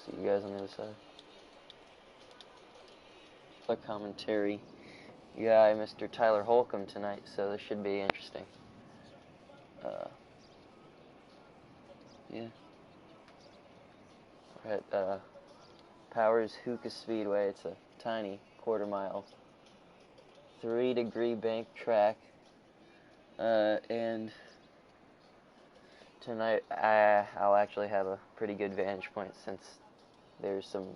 See you guys on the other side. For commentary, yeah, Mr. Tyler Holcomb tonight, so this should be interesting. Yeah. We're at Powers Hookah Speedway. It's a tiny quarter-mile, 3-degree bank track, and tonight I'll actually have a pretty good vantage point since there's some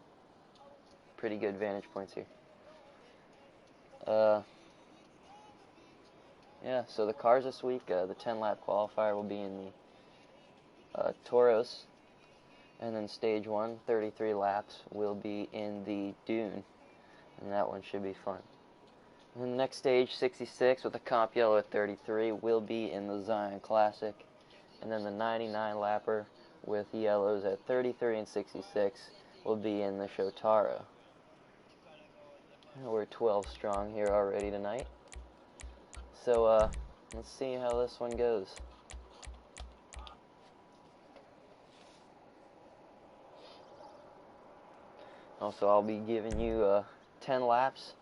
pretty good vantage points here. Yeah, so the cars this week, the 10-lap qualifier will be in the Toros, and then stage 1, 33 laps, will be in the Dune, and that one should be fun. And then the next stage, 66, with the comp yellow at 33, will be in the Zion Classic, and then the 99 lapper with yellows at 33 and 66 will be in the Shotaro. We're 12 strong here already tonight. So, let's see how this one goes. Also, I'll be giving you 10 laps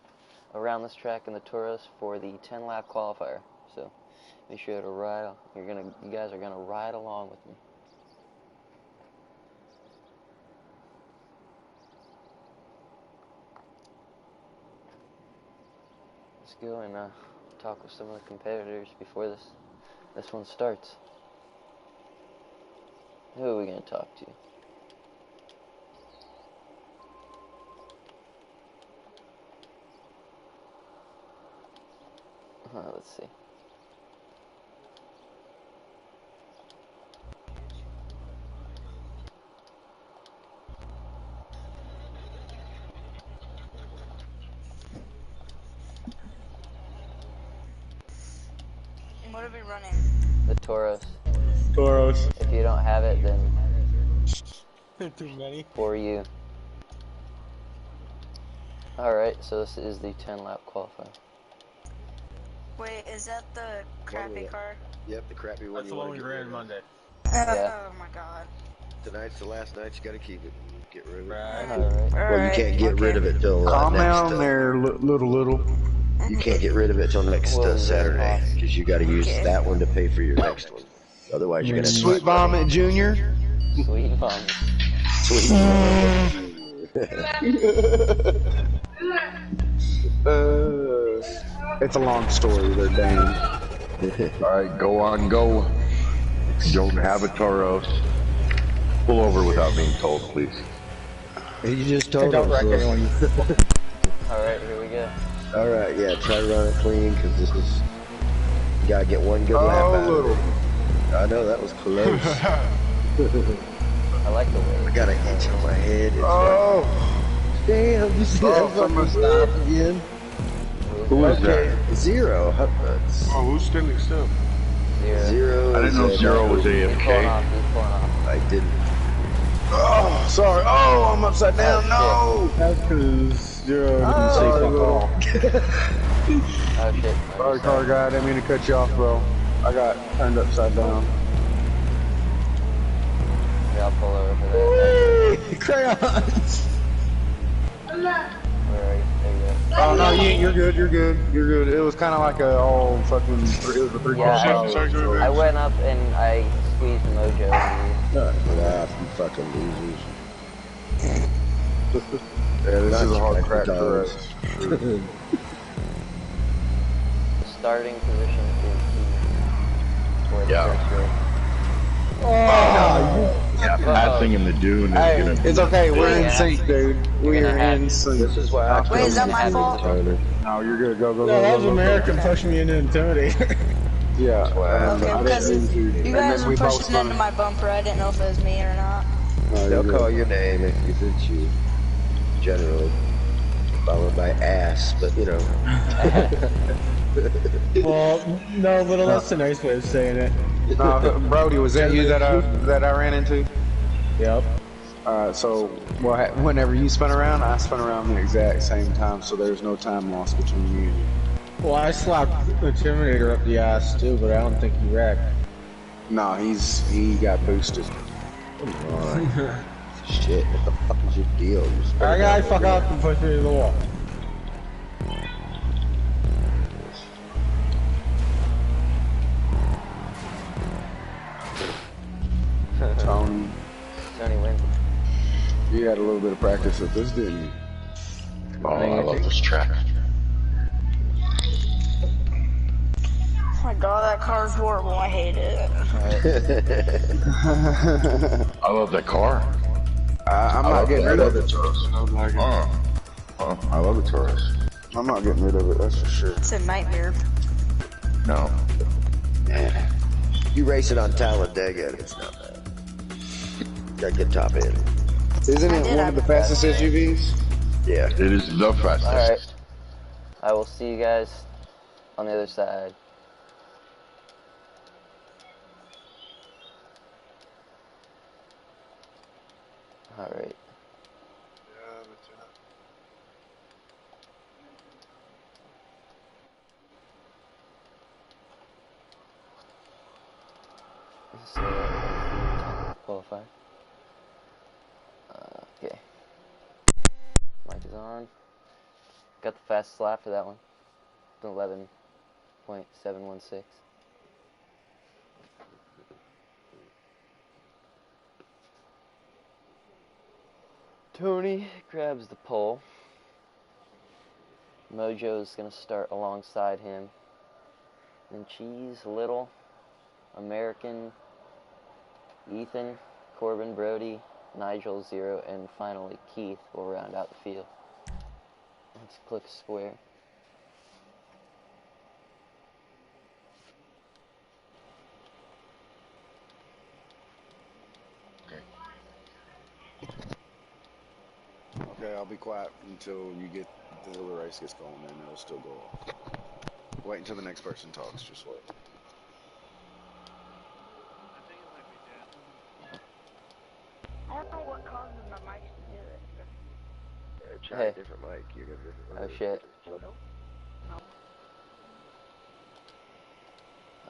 around this track in the Toros for the 10-lap qualifier. So, be sure to ride. You guys are gonna ride along with me. Let's go and talk with some of the competitors before this one starts. Who are we gonna talk to? Let's see. What are we running? The Toros. Toros. If you don't have it, then Too many. for you. Alright, so this is the 10-lap qualifier. Wait, is that the crappy car? Yep, the crappy one. That's the one we ran Monday. Yeah. Oh my god. Tonight's the last night. You gotta keep it. Get rid of it. Right. Alright. Well, you can't get rid of it till Calm next. down there, little. You can't get rid of it till next Saturday because you got to use that one to pay for your next one. Otherwise, you're gonna Sweet Vomit Junior. Sweet fun. Sweet. It's a long story. They're dang. Alright, go on, go. You don't have a Toros. Pull over without being told, please. You just told Don't wreck us. anyone. Alright, here we go. All right, yeah. Try to run it clean because this is. You gotta get one good lap out of it. I know that was close. I like the way. I got an itch on my head. It's Oh, damn, you see that fucking stop again? Who is that? Zero. Oh, who's standing still? Zero. I didn't know Zero was He's pulling AFK. off, he's pulling off. I didn't. oh, sorry. Oh, I'm upside down. No. That's because Zero didn't say fuck all. Oh shit. Sorry, car guy. I didn't mean to cut you off, bro. I got turned upside down. Yeah, I'll pull over for that. Crayons. Where are you? There you go. Oh no, you're good. You're good. It was kind of like a all fucking. It was a three-car Yeah, shot. I went up and I squeezed the mojo. Nah, you fucking losers. Yeah, this is a hard crack for $200. us. The starting position is key for the Yeah. first race. Yeah, passing in the dune is Hey, gonna be. it's okay. We're in Yeah. sync, dude. We gonna are have- in sync. This is why I Wait, is that my fault? No, you're good. Go. No, that was go. American pushing me into Intimidator. Yeah. Okay, I because didn't mean to. you And guys then were we both pushing into my bumper. I didn't know if it was me or not. No, you're They'll good. call your name if it's you. Generally. Followed by ass, but you know. Well, no, but that's a nice way of saying it. Brody, was that you that I ran into? Yep. So whenever you spun around, I spun around the exact same time, so there's no time lost between you and me. Well, I slapped the Intimidator up the ass too, but I don't think he wrecked. No, he got boosted. Shit, what the fuck is your deal? You're spinning Alright, guys, out fuck there. off and push me to the wall. Tony, Tony wins. you had a little bit of practice with this, didn't you? Oh, I love this track. Oh my god, that car's horrible. I hate it. I love that car. I'm not getting I rid love of the it. Taurus. No, like it. I love the Taurus. I'm not getting rid of it, that's for sure. It's a nightmare. No. Man, you race it on Talladega, it's not bad. Gotta get top end. Isn't I it did one have of the it. fastest SUVs? Yeah. It is the fastest. Alright. I will see you guys on the other side. Alright. So, qualify. Okay. Mic is on. Got the fastest lap for that one. 11.716. Tony grabs the pole. Mojo's gonna start alongside him. Then Cheese, Little, American, Ethan, Corbin, Brody, Nigel, Zero, and finally Keith will round out the field. Let's click square. Okay, I'll be quiet until the race gets going, and it'll still go off. Wait until the next person talks, just wait. I don't know what causes my mic to do this. Try Hey. a different mic. You got a different Oh mic. shit. Nope.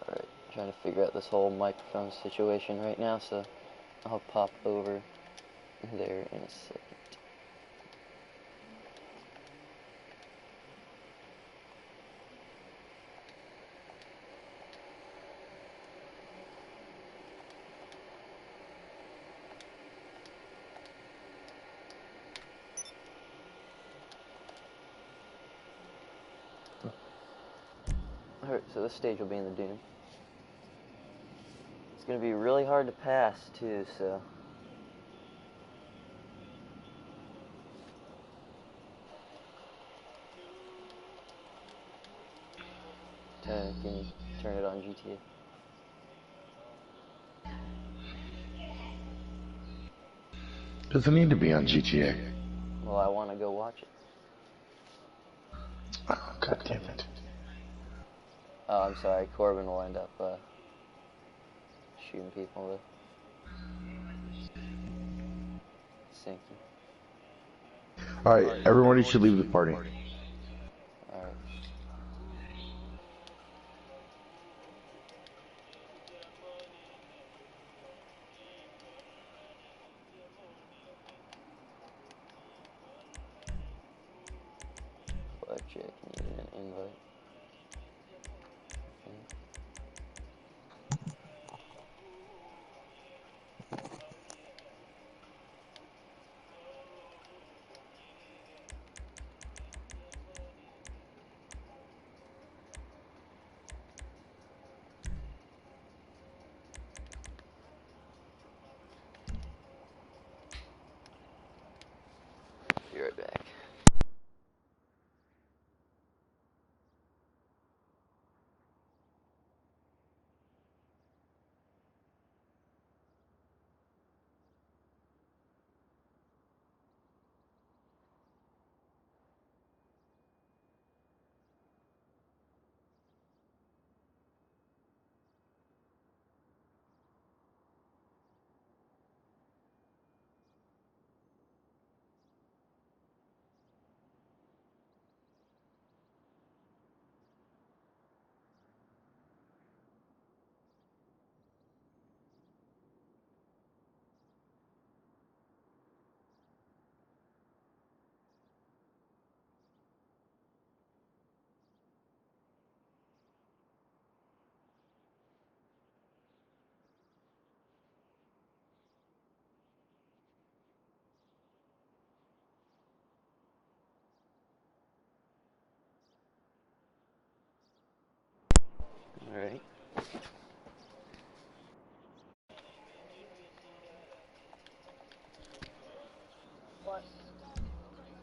Alright, trying to figure out this whole microphone situation right now, so I'll pop over there in a second. Alright, so this stage will be in the dune. It's going to be really hard to pass, too, so... Can you turn it on GTA? Doesn't need to be on GTA. Well, I want to go watch it. Oh, God damn it. Oh, I'm sorry, Corbin will end up shooting people with sinking. Alright, everybody should leave the party. Alright. Blackjack needed an invite. Okay. Be right back.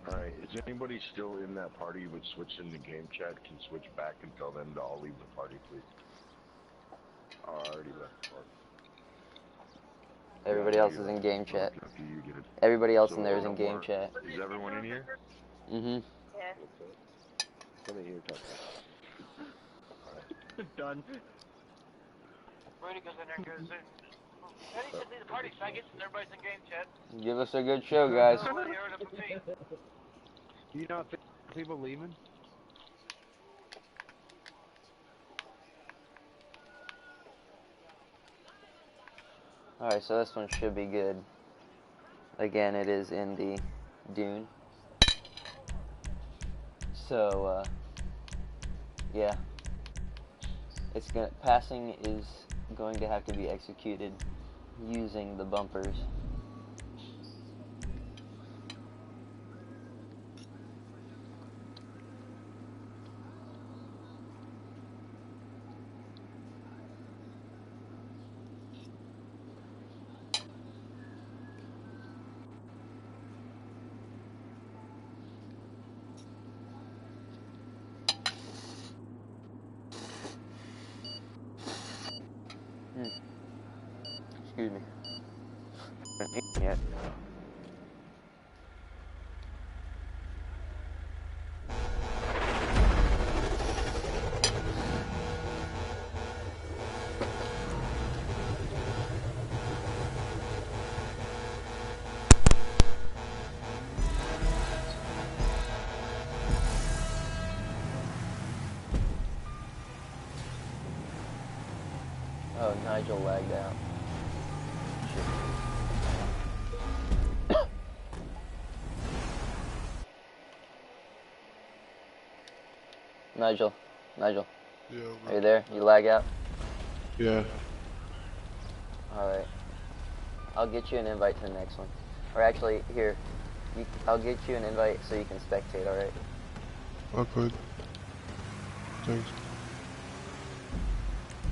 Alright, is anybody still in that party with switching the game chat? Can switch back and tell them to all leave the party, please. I already left the party. Everybody else is in game chat. After you get it. Everybody else So in there is no in game more. chat. Is everyone in here? Mm-hmm. Come in here, talk. Done. Brady goes in there and goes in. Eddie said leave the party faggots and everybody's in game chat. Give us a good show, guys. Nobody heard of me. Do you not think people leaving? Alright, so this one should be good. Again, it is in the dune. So, yeah. Passing is going to have to be executed using the bumpers. Excuse me. Haven't eaten yet. Oh, Nigel lagged out. Nigel. Yeah. Are you there? You lag out? Yeah. Alright. I'll get you an invite to the next one. Or actually, here. I'll get you an invite so you can spectate, alright? Okay. Thanks.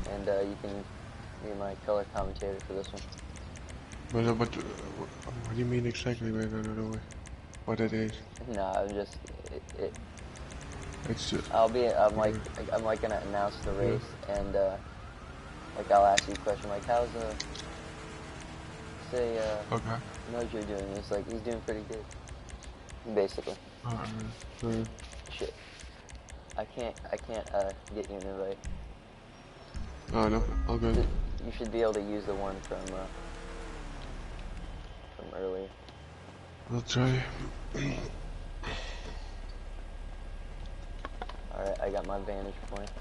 And you can be my color commentator for this one. But what do you mean exactly by that? What it is? No, I'm just It's just. I'm like gonna announce the race and like I'll ask you a question like how's say Okay. Mojo doing? It's like he's doing pretty good. Basically. Shit. I can't get you an invite. Oh no, all good. You should be able to use the one from earlier. I'll try. Alright, I got my vantage point.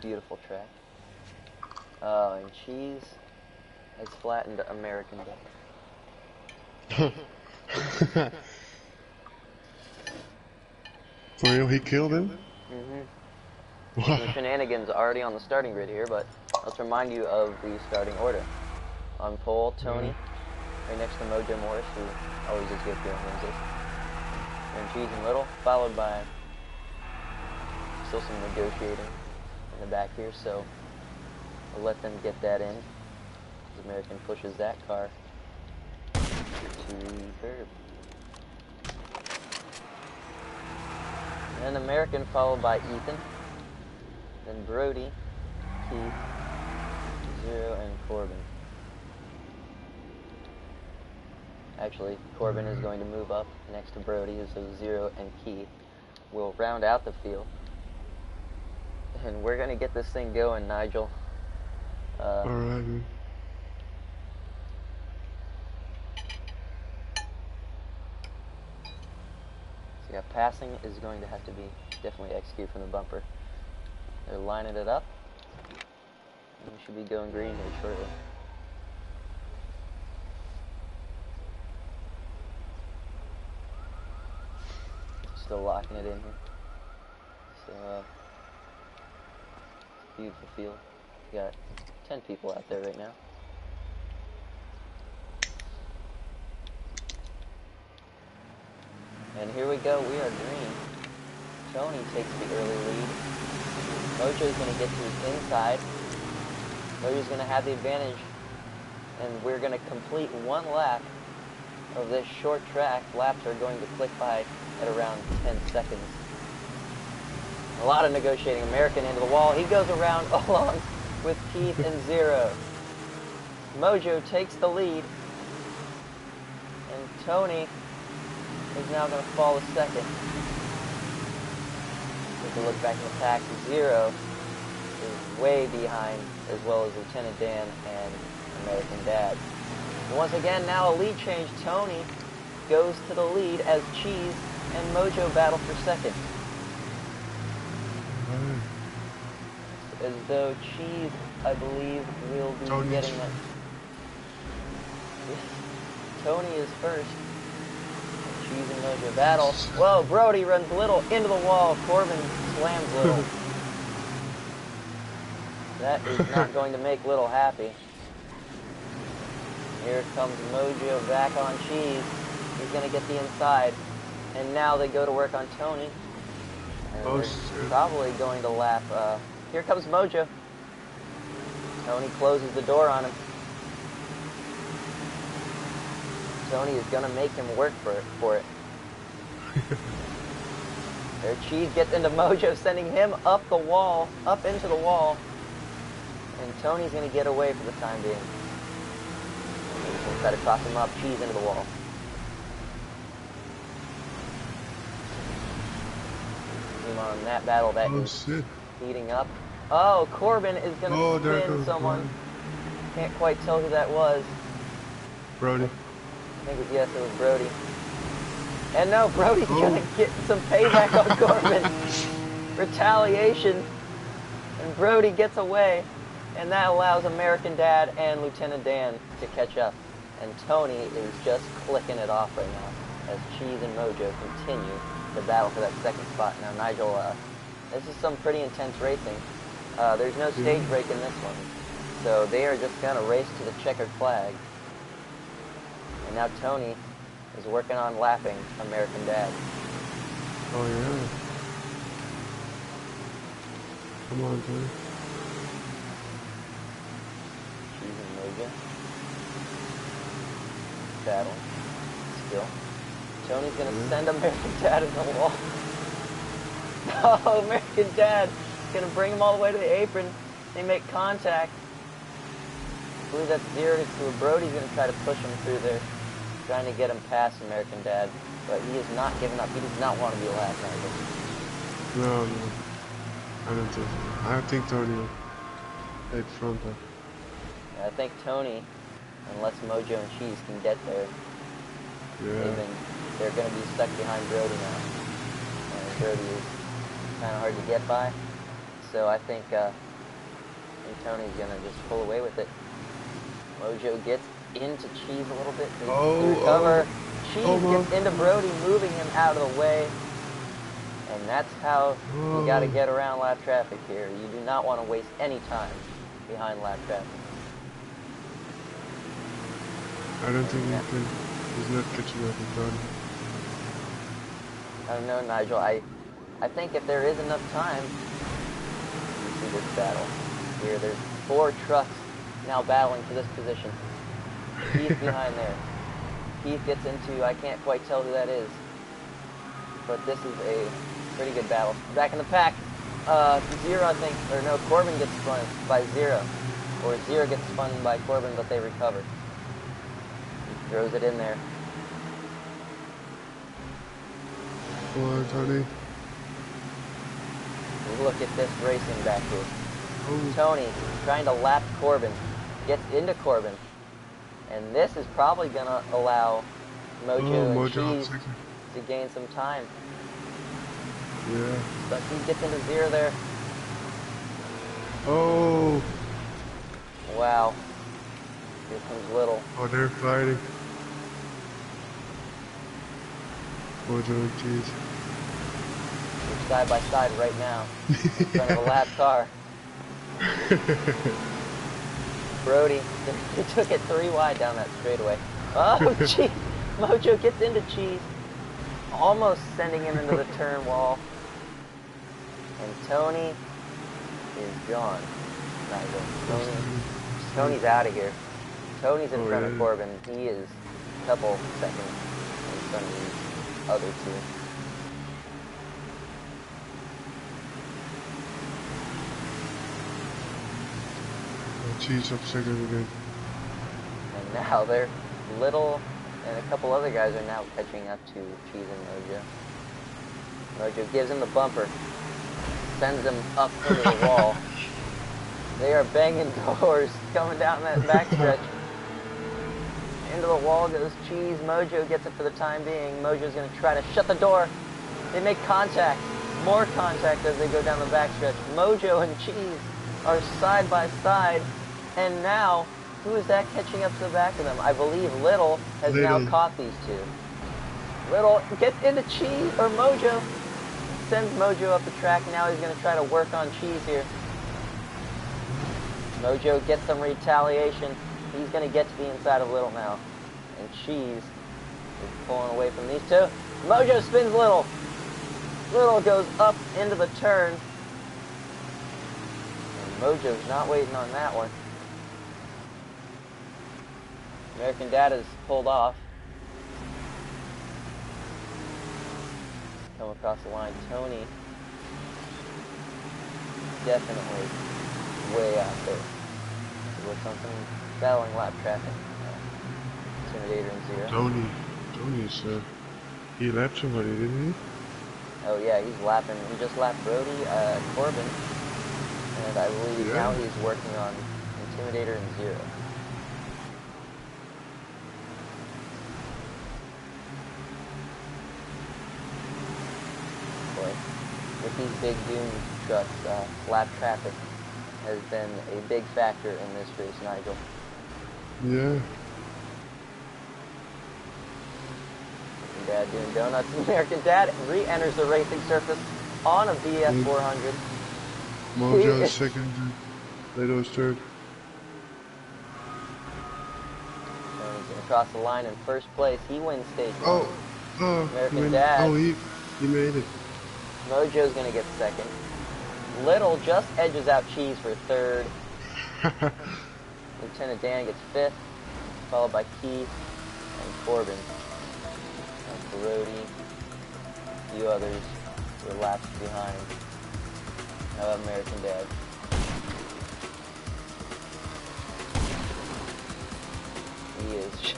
Beautiful track. Oh, and cheese has flattened American duck. For real, he killed him? Mm-hmm. The shenanigans already on the starting grid here, but let's remind you of the starting order. On pole, Tony, right next to Mojo Morris, who always is good here on Wednesdays. And Cheese and Little, followed by still some negotiating in the back here, so we'll let them get that in. As American pushes that car to the curb. And then American followed by Ethan, then Brody, Keith, Zero, and Corbin. Actually, Corbin is going to move up next to Brody, so Zero and Keith will round out the field. And we're going to get this thing going, Nigel. Alright. So yeah, passing is going to have to be definitely executed from the bumper. They're lining it up. And we should be going green here shortly. Still locking it in here. So, beautiful field. We got 10 people out there right now. And here we go, we are green. Tony takes the early lead. Mojo's going to get to his inside. Mojo's going to have the advantage. and we're going to complete one lap of this short track. Laps are going to click by at around 10 seconds. A lot of negotiating. American into the wall. He goes around along with Keith and Zero. Mojo takes the lead, and Tony is now going to fall a second. If we look back in the pack, Zero is way behind, as well as Lieutenant Dan and American Dad. And once again, now a lead change. Tony goes to the lead as Cheese and Mojo battle for second. As though Cheese, I believe, will be getting that. Tony is first. Cheese and Mojo battle. Whoa, Brody runs Little into the wall. Corbin slams Little. That is not going to make Little happy. Here comes Mojo back on Cheese. He's going to get the inside. And now they go to work on Tony. And they're probably going to lap. Here comes Mojo. Tony closes the door on him. Tony is going to make him work for it. There, Cheese gets into Mojo, sending him up the wall, up into the wall. And Tony's going to get away for the time being. He's going to try to cross him up, Cheese into the wall. Team on that battle that is heating up. Oh, Corbin is going to spin someone. Can't quite tell who that was. Brody. I think yes, it was Brody. And no, Brody's going to get some payback on Corbin. Retaliation. And Brody gets away. And that allows American Dad and Lieutenant Dan to catch up. And Tony is just clicking it off right now as Cheese and Mojo continue to battle for that second spot. Now, Nigel, this is some pretty intense racing. There's no stage break in this one. So they are just going to race to the checkered flag. And now Tony is working on lapping American Dad. Oh, yeah. Come on, Tony. Cheese and Mojo. Battle. Still. Tony's going to send American Dad into the wall. Oh, American Dad is going to bring him all the way to the apron. They make contact. I believe that's 0-2. Brody's going to try to push him through there, trying to get him past American Dad. But he is not giving up. He does not want to be last night. No. I don't think so. I think Tony will head front up. Yeah, I think Tony, unless Mojo and Cheese can get there, they're going to be stuck behind Brody now. And Brody is kind of hard to get by. So I think Tony's going to just pull away with it. Mojo gets into Cheese a little bit. Recover. Cheese gets into Brody, moving him out of the way. And that's how you got to get around lap traffic here. You do not want to waste any time behind lap traffic. I don't think he's not catching up with Tony. I don't know, Nigel. I think if there is enough time, you see this battle here. There's 4 trucks now battling for this position. Keith behind there. Keith gets into, I can't quite tell who that is. But this is a pretty good battle. Back in the pack, Zero, I think, or no, Corbin gets spun by Zero. Or Zero gets spun by Corbin, but they recover. He throws it in there. Come on, Tony. Look at this racing back here. Tony trying to lap Corbin. Gets into Corbin. And this is probably going to allow Mojo and Cheese to gain some time. Yeah. But he gets into Zero there. Oh. Wow. Here comes Little. Oh, they're fighting. Mojo and Cheese. They're side by side right now. In front of a lap car. Brody, he took it 3 wide down that straightaway. Oh, Cheese. Mojo gets into Cheese. Almost sending him into the turn wall. And Tony is gone. Tony's out of here. Tony's in Oh, front of yeah. Corbin. He is a couple seconds in front of the other two. Cheese up second again. And now they're Little and a couple other guys are now catching up to Cheese and Mojo. Mojo gives him the bumper, sends him up into the wall. They are banging doors coming down that backstretch. Into the wall goes Cheese. Mojo gets it for the time being. Mojo's going to try to shut the door. They make contact. More contact as they go down the backstretch. Mojo and Cheese are side by side. And now, who is that catching up to the back of them? I believe Little has now caught these two. Little gets into Cheese, or Mojo. Sends Mojo up the track. Now he's going to try to work on Cheese here. Mojo gets some retaliation. He's going to get to the inside of Little now. And Cheese is pulling away from these two. Mojo spins Little. Little goes up into the turn. And Mojo's not waiting on that one. American Dad has pulled off. Come across the line. Tony definitely way out there. With something battling lap traffic. Intimidator and Zero. Tony's, he lapped somebody, didn't he? Oh yeah, he's lapping. He just lapped Brody, Corbin, and I believe now he's working on Intimidator and Zero. Boy, with these big Doom trucks, lap traffic has been a big factor in this race, Nigel. Yeah. Dad doing donuts. American Dad re-enters the racing surface on a BF 400. Mojo's second, Leto's third. Tony's going to cross the line in first place. He wins stage one. American Dad. Oh, he made it. Mojo's going to get second. Little just edges out Cheese for third. Lieutenant Dan gets fifth, followed by Keith and Corbin. And Brody, a few others were laps behind. How about American Dad? He is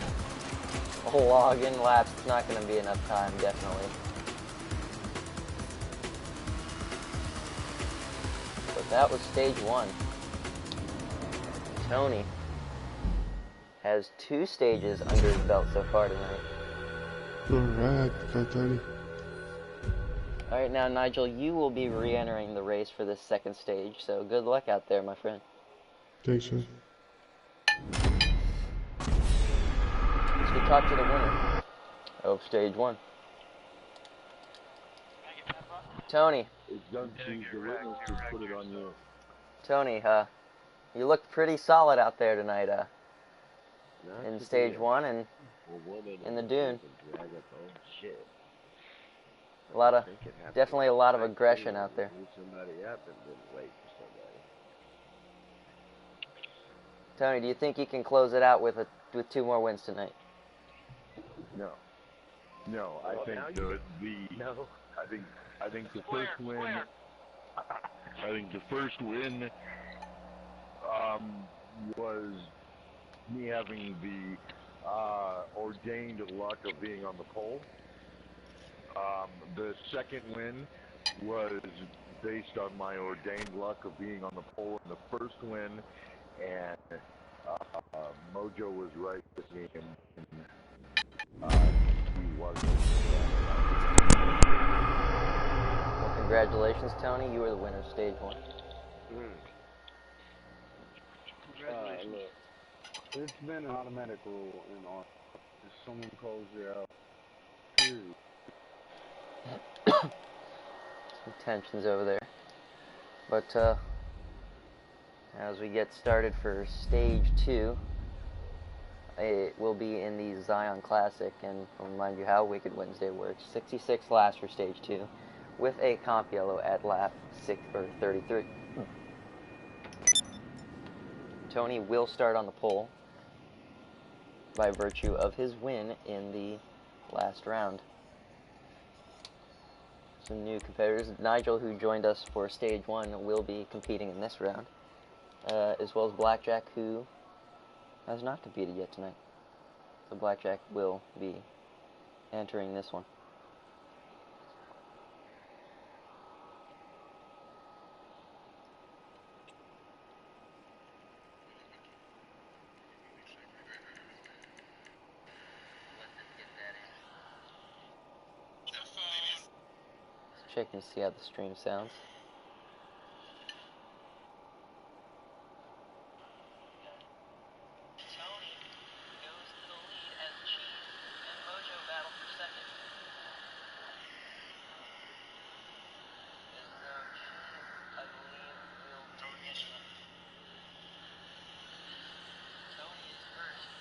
logging laps. It's not going to be enough time, definitely. But that was stage one. Tony has 2 stages under his belt so far tonight. Alright, Tony. Alright, now Nigel, you will be re-entering the race for this second stage, so good luck out there, my friend. Thanks, man. Let's go talk to the winner of stage 1. Tony. It's done to the witness to put it on you. Tony, you looked pretty solid out there tonight, in stage 1 and in the dune. Definitely a lot of aggression out there. Tony, do you think you can close it out with 2 more wins tonight? No, I think I think the first win. I think the first win was me having the ordained luck of being on the pole. The second win was based on my ordained luck of being on the pole in the first win, and Mojo was right with me, and he wasn't. Well, congratulations, Tony. You were the winner of stage 1. Look, it's been an automatic rule in our. If someone calls you out, period. Some tensions over there. But, as we get started for stage 2, it will be in the Zion Classic, and I'll remind you how Wicked Wednesday works. 66 laps for stage 2, with a comp yellow at lap 33. Tony will start on the pole. by virtue of his win in the last round. Some new competitors. Nigel, who joined us for Stage 1, will be competing in this round, as well as Blackjack, who has not competed yet tonight. So Blackjack will be entering this one. Checking to see how the stream sounds. Tony goes to the lead as Chief and Mojo battle for second. As though Chief, I believe, will take this one. Tony is first.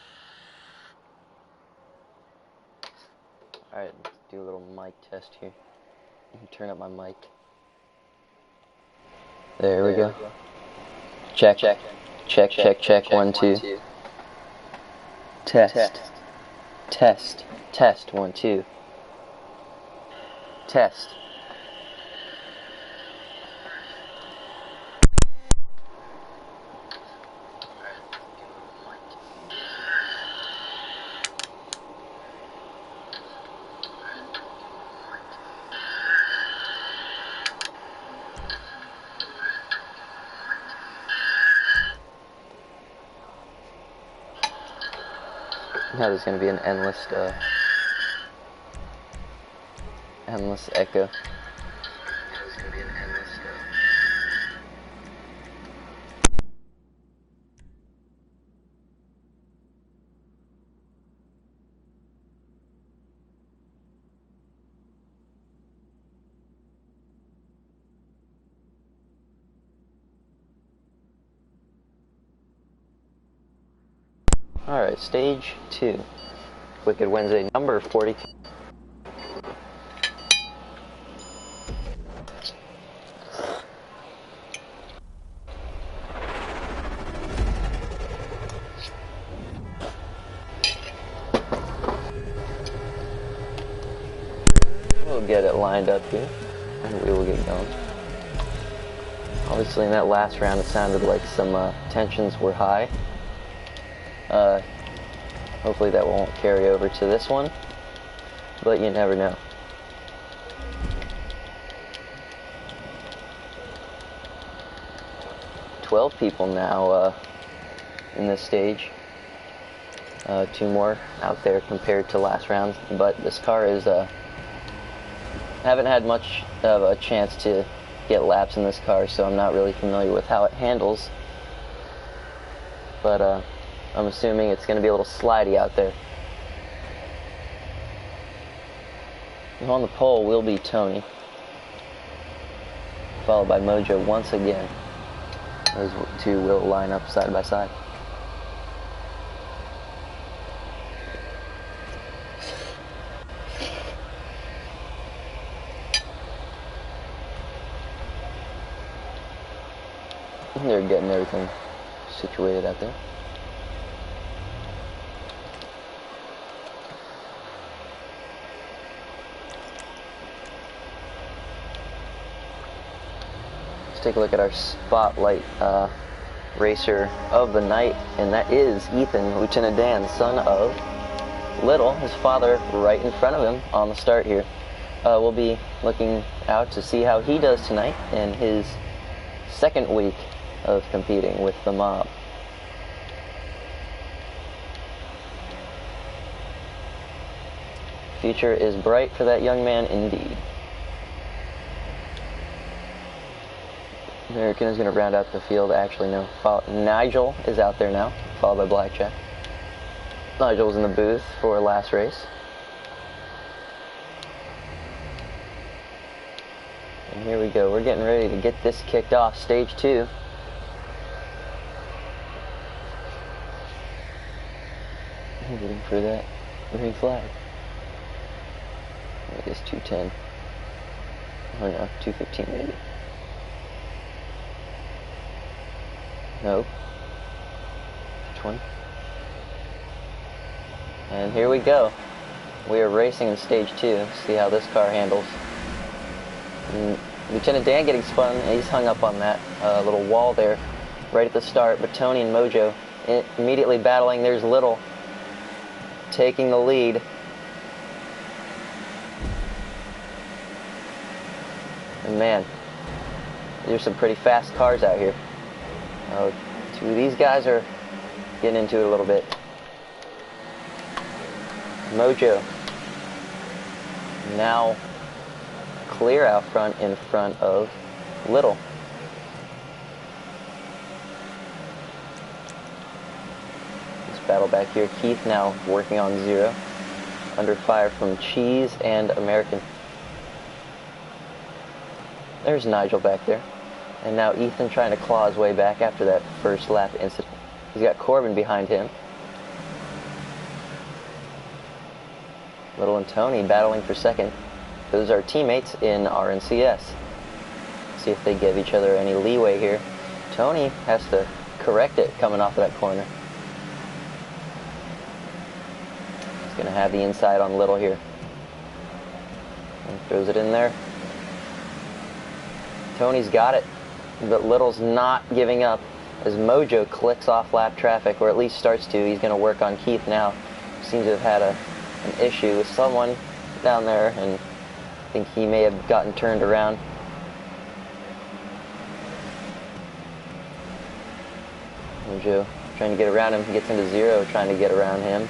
Alright, let's do a little mic test here. Turn up my mic. There we go. Check, check, check, check, check, 1, 2. Test, test, test, 1, 2. Test. Now there's going to be an endless echo. Alright, Stage 2. Wicked Wednesday, number 40. We'll get it lined up here, and we will get going. Obviously in that last round it sounded like some tensions were high. Hopefully that won't carry over to this one, but you never know. "12 people now in this stage. 2 more out there compared to last round, but this car is haven't had much of a chance to get laps in this car, so I'm not really familiar with how it handles, but I'm assuming it's going to be a little slidey out there. And on the pole will be Tony, followed by Mojo once again. Those two will line up side by side. They're getting everything situated out there. Let's take a look at our spotlight racer of the night, and that is Ethan, Lieutenant Dan, son of Little, his father right in front of him on the start here. We'll be looking out to see how he does tonight in his second week of competing with the mob. Future is bright for that young man indeed. American is going to round out the field. Actually, no. Nigel is out there now, followed by Blackjack. Nigel was in the booth for last race. And here we go. We're getting ready to get this kicked off. Stage 2. Waiting for that green flag. I guess 210. Or no, 215 maybe. No. 20. And here we go. We are racing in stage 2. See how this car handles. And Lieutenant Dan getting spun, and he's hung up on that little wall there right at the start. But Tony and Mojo immediately battling. There's Little taking the lead. And man, there's some pretty fast cars out here. Two of these guys are getting into it a little bit. Mojo now clear out front in front of Little. This battle back here. Keith now working on 0. Under fire from Cheese and American. There's Nigel back there. And now Ethan trying to claw his way back after that first lap incident. He's got Corbin behind him. Little and Tony battling for second. Those are teammates in RNCS. See if they give each other any leeway here. Tony has to correct it coming off of that corner. He's going to have the inside on Little here. And throws it in there. Tony's got it, but Little's not giving up as Mojo clicks off lap traffic, or at least starts to. He's going to work on Keith now. Seems to have had an issue with someone down there, and I think he may have gotten turned around. Mojo trying to get around him. He gets into 0, trying to get around him.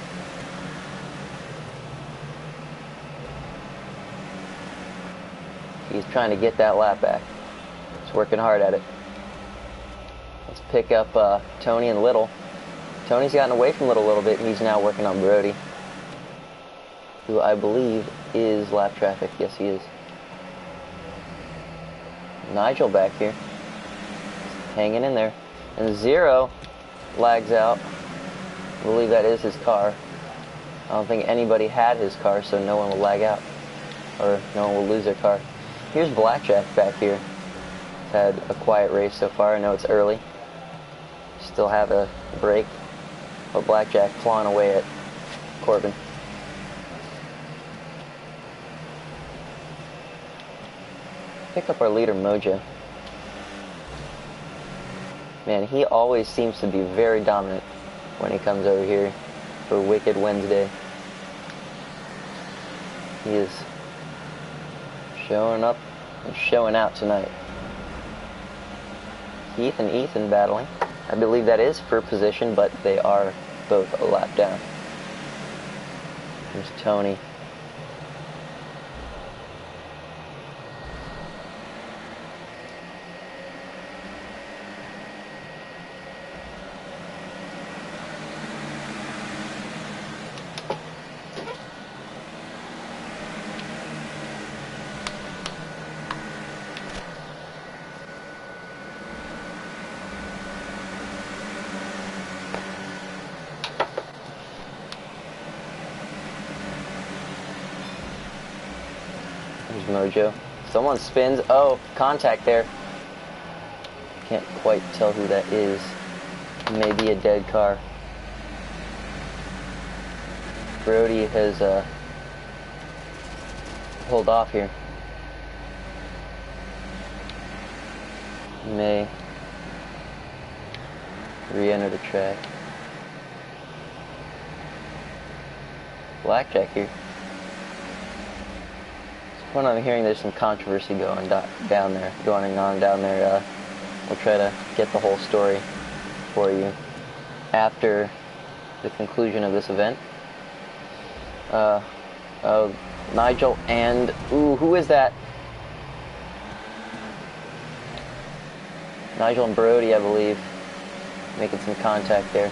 He's trying to get that lap back. He's working hard at it. Let's pick up Tony and Little. Tony's gotten away from Little a little bit, and he's now working on Brody, who I believe is lap traffic. Yes, he is. Nigel back here, hanging in there. And 0 lags out. I believe that is his car. I don't think anybody had his car, so no one will lag out. Or no one will lose their car. Here's Blackjack back here. He's had a quiet race so far. I know it's early. Still have a break. But Blackjack clawing away at Corbin. Pick up our leader, Mojo. Man, he always seems to be very dominant when he comes over here for Wicked Wednesday. He is showing up and showing out tonight. Keith and Ethan battling. I believe that is for position, but they are both a lap down. There's Tony. There's Mojo. Someone spins. Oh, contact there. Can't quite tell who that is. Maybe a dead car. Brody has pulled off here. May re-enter the track. Blackjack here. What I'm hearing, there's some controversy going on down there. We'll try to get the whole story for you after the conclusion of this event. Nigel and who is that? Nigel and Brody, I believe, making some contact there.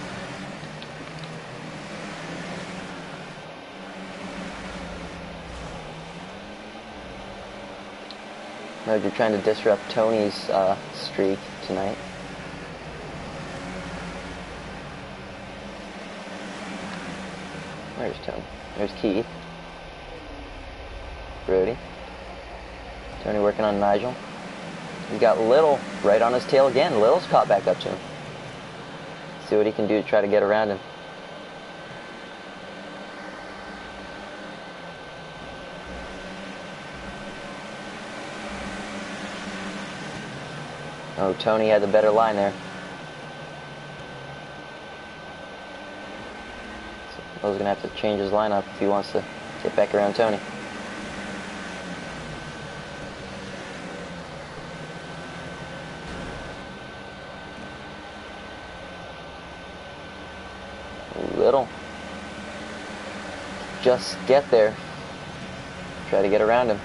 They're trying to disrupt Tony's streak tonight. There's Tony. There's Keith. Brody. Tony working on Nigel. He's got Little right on his tail again. Little's caught back up to him. See what he can do to try to get around him. Oh, Tony had the better line there. So Mo's gonna have to change his lineup if he wants to get back around Tony. Little. Just get there. Try to get around him.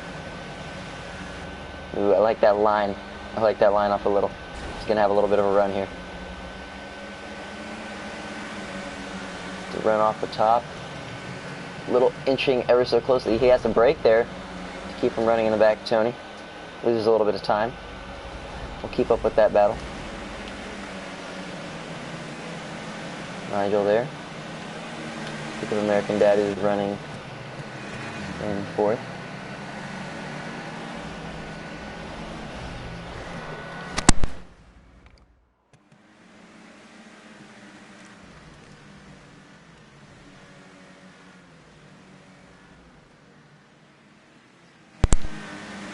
Ooh, I like that line. I like that line off a little. He's gonna have a little bit of a run here. To run off the top. Little inching ever so closely. He has to break there to keep from running in the back of Tony. Loses a little bit of time. We'll keep up with that battle. Nigel there. Pick of American Dad is running in fourth.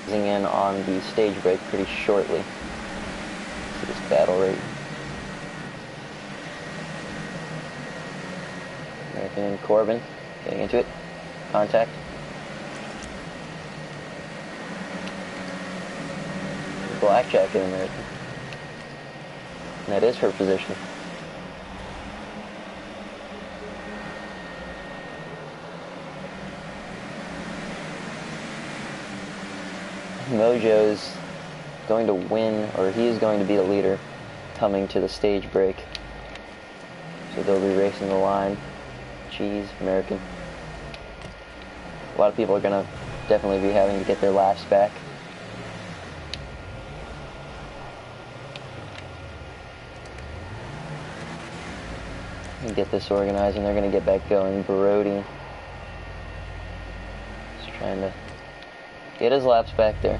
In on the stage break pretty shortly. See this battle rate. American and Corbin getting into it. Contact. Blackjack in American. And that is her position. Mojo's going to win, or he is going to be the leader coming to the stage break. So they'll be racing the line. Cheese, American. A lot of people are going to definitely be having to get their laps back. And get this organized, and they're going to get back going. Brody is trying to get his laps back there.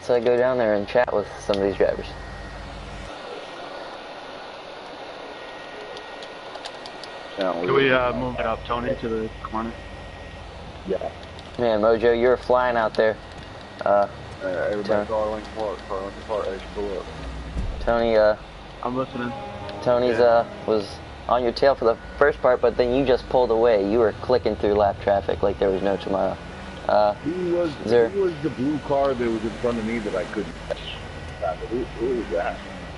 Let's go down there and chat with some of these drivers. Can we move it up, Tony, to the corner? Yeah. Man, Mojo, you're flying out there. Everybody, Arlington Park, I should pull up. Tony, I'm listening. Tony's was on your tail for the first part, but then you just pulled away. You were clicking through lap traffic like there was no tomorrow. Who was the blue car that was in front of me that I couldn't catch? Who was that?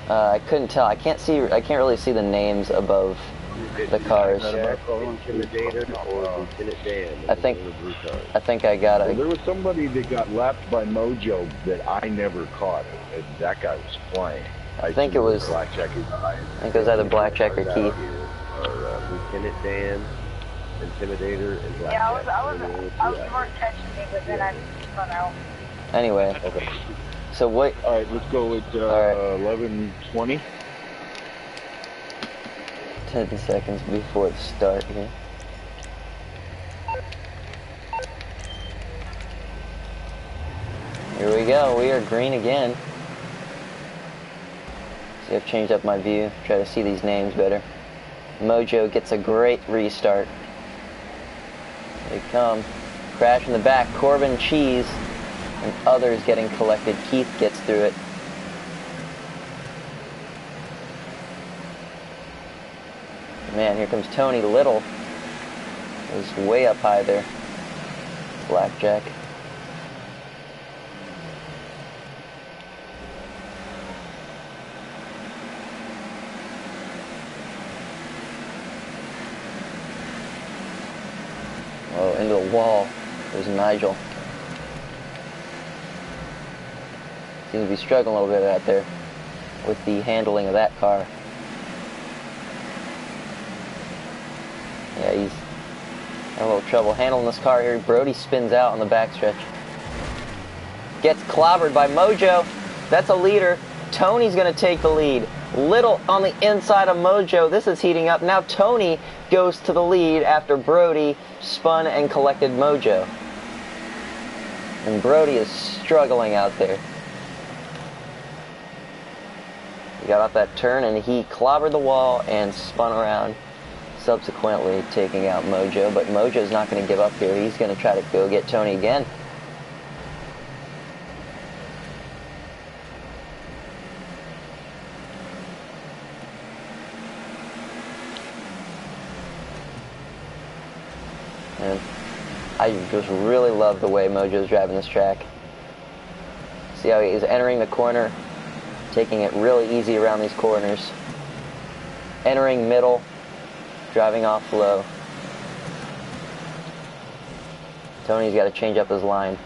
I couldn't tell. I can't really see the names above the cars. Intimidator or Lieutenant Dan? I think I got Well, it. there was somebody that got lapped by Mojo that I never caught, and that guy was flying. I think it was Blackjack. I think it was either Blackjack or Keith. Or Lieutenant Dan, Intimidator, and Blackjack. Yeah, I was more catching me, but then I spun out. Anyway, Okay. so what? All right, let's go with right. 11:20. 10 seconds before the start here. Here we go. We are green again. See, I've changed up my view. Try to see these names better. Mojo gets a great restart. They come. Crash in the back. Corbin, Cheese, and others getting collected. Keith gets through it. Man, here comes Tony Little. It was way up high there. Blackjack. Oh, into the wall. There's Nigel. Seems to be struggling a little bit out there with the handling of that car. Yeah, he's having a little trouble handling this car here. Brody spins out on the backstretch. Gets clobbered by Mojo. That's a leader. Tony's going to take the lead. Little on the inside of Mojo. This is heating up. Now Tony goes to the lead after Brody spun and collected Mojo. And Brody is struggling out there. He got off that turn and he clobbered the wall and spun around, subsequently taking out Mojo. But Mojo's not going to give up here. He's going to try to go get Tony again. And I just really love the way Mojo's driving this track. See how he's entering the corner, taking it really easy around these corners. Entering middle, driving off low. Tony's got to change up his line.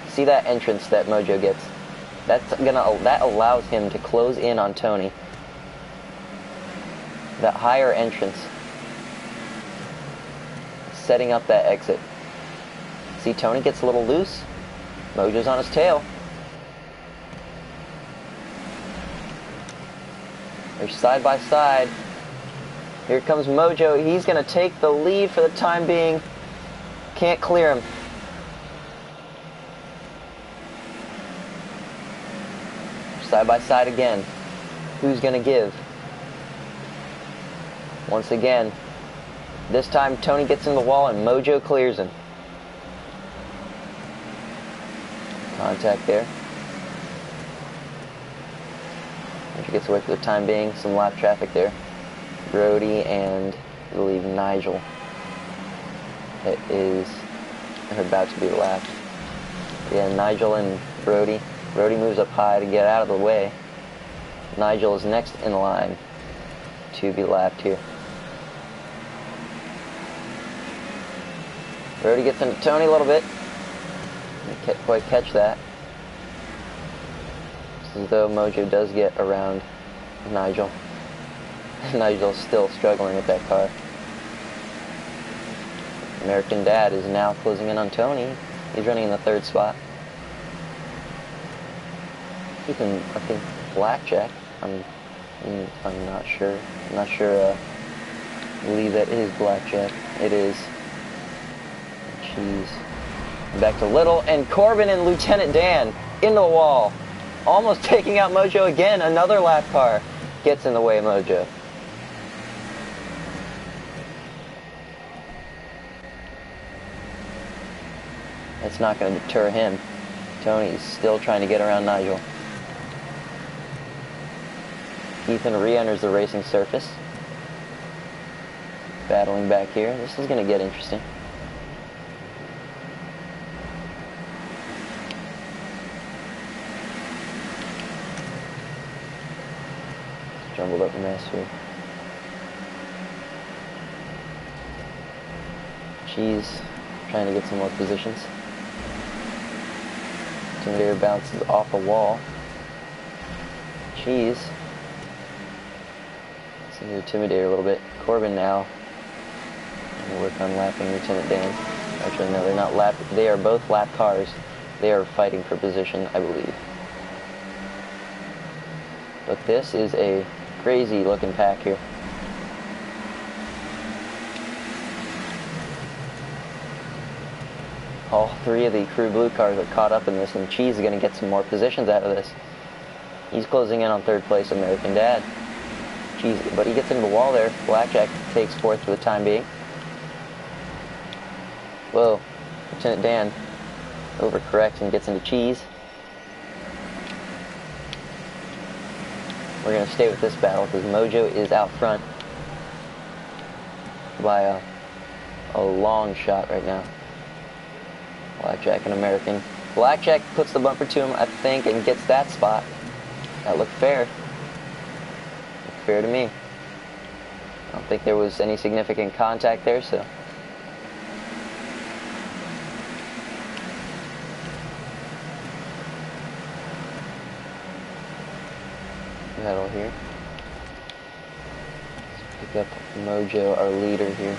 See that entrance that Mojo gets? That allows him to close in on Tony. That higher entrance, setting up that exit. See, Tony gets a little loose. Mojo's on his tail. They're side by side. Here comes Mojo. He's going to take the lead for the time being. Can't clear him. Side by side again. Who's going to give? Once again, this time Tony gets in the wall and Mojo clears him. Contact there. Mojo gets away for the time being. Some lap traffic there. Brody and I believe Nigel. It is about to be lapped. Yeah, Nigel and Brody. Brody moves up high to get out of the way. Nigel is next in line to be lapped here. Brody gets into Tony a little bit. Can't quite catch that. It's as though Mojo does get around Nigel. Nigel's still struggling with that car. American Dad is now closing in on Tony. He's running in the third spot. I think Blackjack. I'm not sure. I'm not sure. I believe that is Blackjack. It is. Jeez. Back to Little, and Corbin and Lieutenant Dan into the wall. Almost taking out Mojo again. Another lap car gets in the way of Mojo. That's not going to deter him. Tony's still trying to get around Nigel. Ethan re-enters the racing surface. Battling back here. This is going to get interesting. Jumbled up mess here. Cheese trying to get some more positions. Intimidator bounces off the wall. Cheese. See the Intimidator a little bit. Corbin now. We'll work on lapping Lieutenant Dan. Actually, no, they're not lap. They are both lap cars. They are fighting for position, I believe. But this is a crazy looking pack here. All three of the Crew Blue cars are caught up in this, and Cheese is going to get some more positions out of this. He's closing in on third place, American Dad. Cheese, but he gets into the wall there. Blackjack takes fourth for the time being. Whoa, Lieutenant Dan overcorrects and gets into Cheese. We're going to stay with this battle because Mojo is out front by a long shot right now. Blackjack and American. Blackjack puts the bumper to him, I think, and gets that spot. That looked fair. Looked fair to me. I don't think there was any significant contact there, so. Battle here. Let's pick up Mojo, our leader here.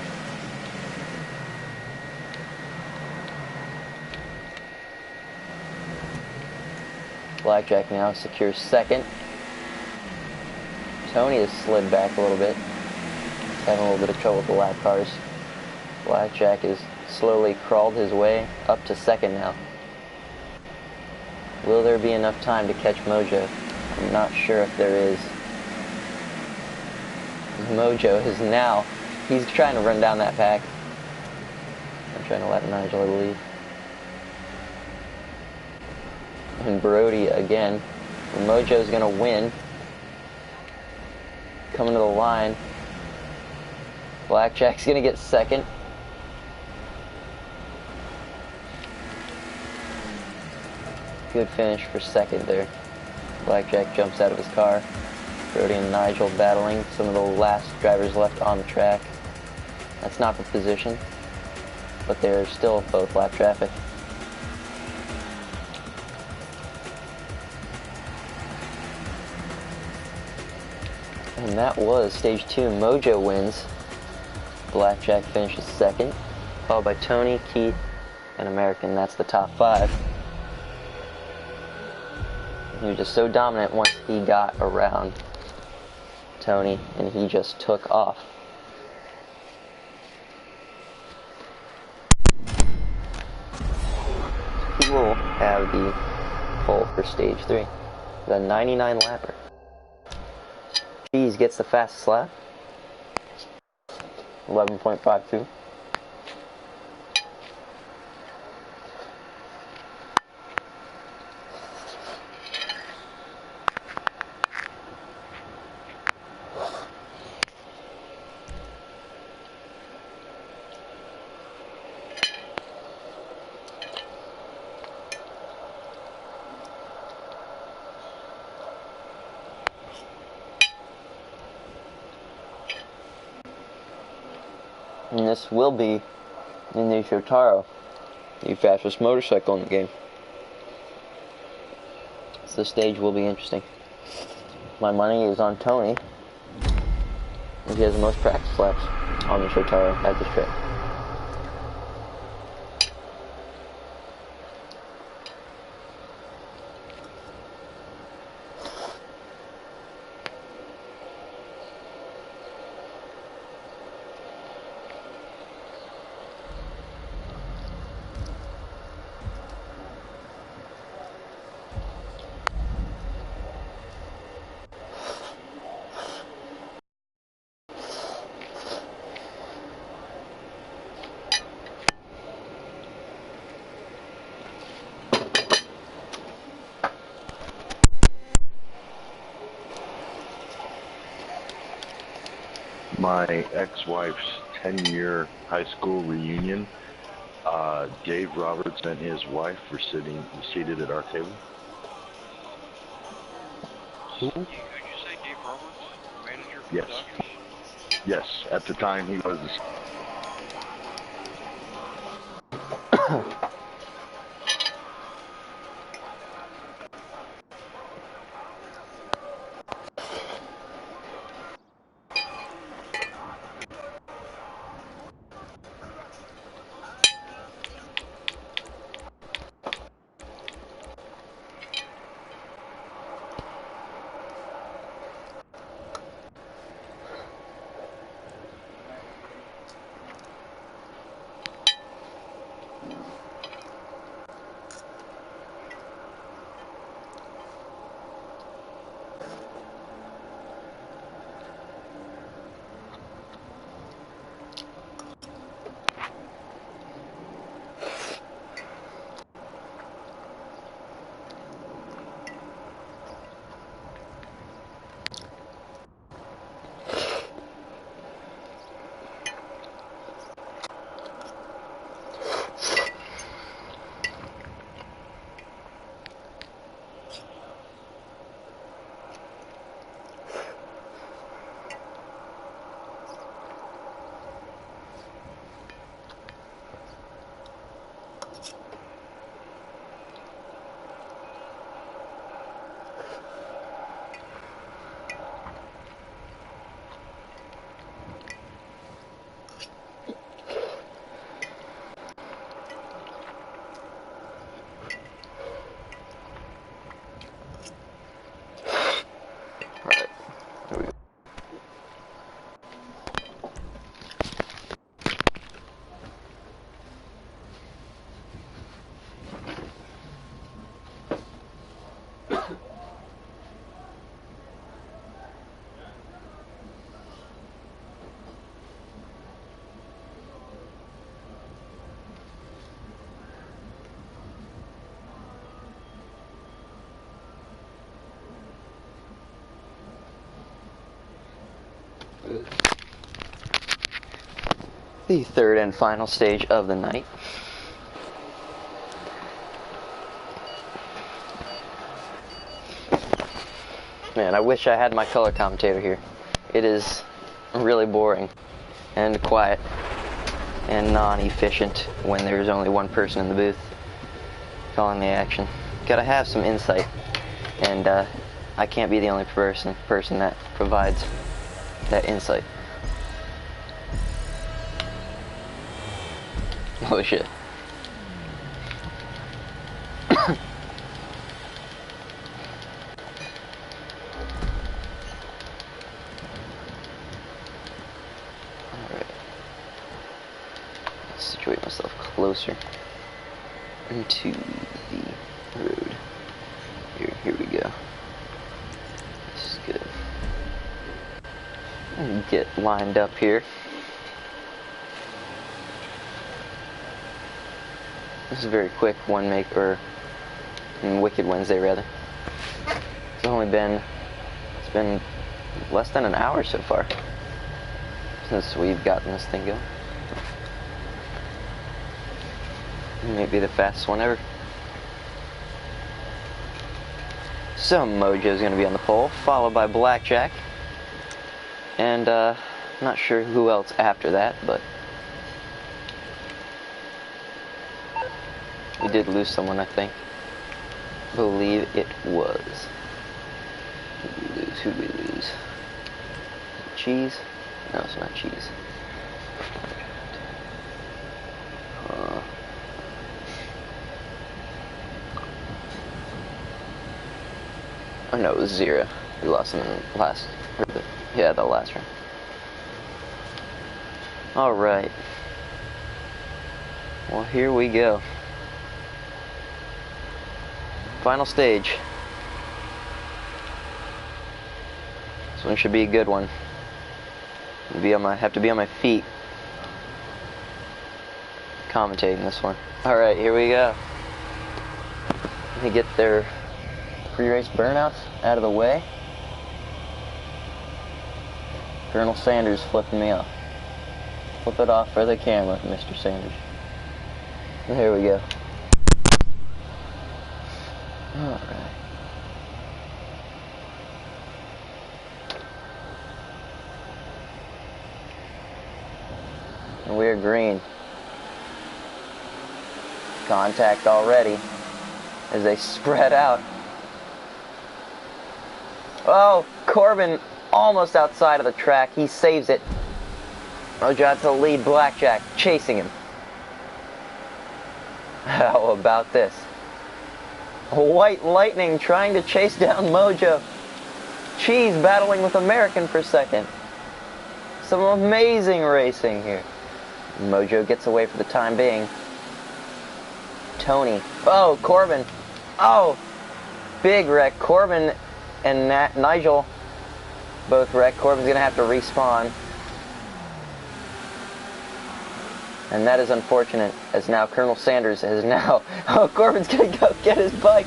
Blackjack now secures second. Tony has slid back a little bit. He's having a little bit of trouble with the lap cars. Blackjack has slowly crawled his way up to second now. Will there be enough time to catch Mojo? I'm not sure if there is. Mojo is now, he's trying to run down that pack. I'm trying to let Nigel, I believe. And Brody again. Mojo's gonna win. Coming to the line. Blackjack's gonna get second. Good finish for second there. Blackjack jumps out of his car. Brody and Nigel battling, some of the last drivers left on the track. That's not the position, but they're still both lap traffic. And that was stage 2. Mojo wins. Blackjack finishes second, followed by Tony, Keith, and American. That's the top 5. He was just so dominant once he got around Tony, and he just took off. He will have the pole for stage 3. The 99 lapper. Cheese gets the fastest lap. 11.52. And this will be in the Shotaro, the fastest motorcycle in the game. So this stage will be interesting. My money is on Tony. He has the most practice laps on the Shotaro at this track. My ex-wife's 10-year high school reunion. Dave Roberts and his wife were seated at our table. Who? Did you say Dave Roberts, manager for Yes. the Dodgers? Yes, at the time he was. The third and final stage of the night. Man, I wish I had my color commentator here. It is really boring and quiet and non-efficient when there's only one person in the booth calling the action. Gotta have some insight, and I can't be the only person that provides that insight. Oh shit. Alright. Let's situate myself closer into the road. Here we go. This is good. And get lined up here. This is a very quick Wicked Wednesday rather. It's been less than an hour so far since we've gotten this thing going. Maybe the fastest one ever. So Mojo's gonna be on the pole, followed by Blackjack. And not sure who else after that, but we did lose someone, I think. Believe it was. Who did we lose? Cheese? No, it's not cheese. Oh no, it was 0. We lost him in the last, the last round. Alright. Well, here we go. Final stage. This one should be a good one. Have to be on my feet commentating this one. Alright, here we go. Let me get their pre-race burnouts out of the way. Colonel Sanders flipping me off. Flip it off for the camera, Mr. Sanders. There we go. Alright. And we're green. Contact already as they spread out. Oh, Corbin almost outside of the track. He saves it. Mojo out to the lead. Blackjack chasing him. How about this? White Lightning trying to chase down Mojo. Cheese battling with American for second. Some amazing racing here. Mojo gets away for the time being. Tony. Oh, Corbin. Oh, big wreck. Corbin and Nigel both wrecked. Corbin's going to have to respawn. And that is unfortunate, as now Colonel Sanders has now... Oh, Corbin's going to go get his bike.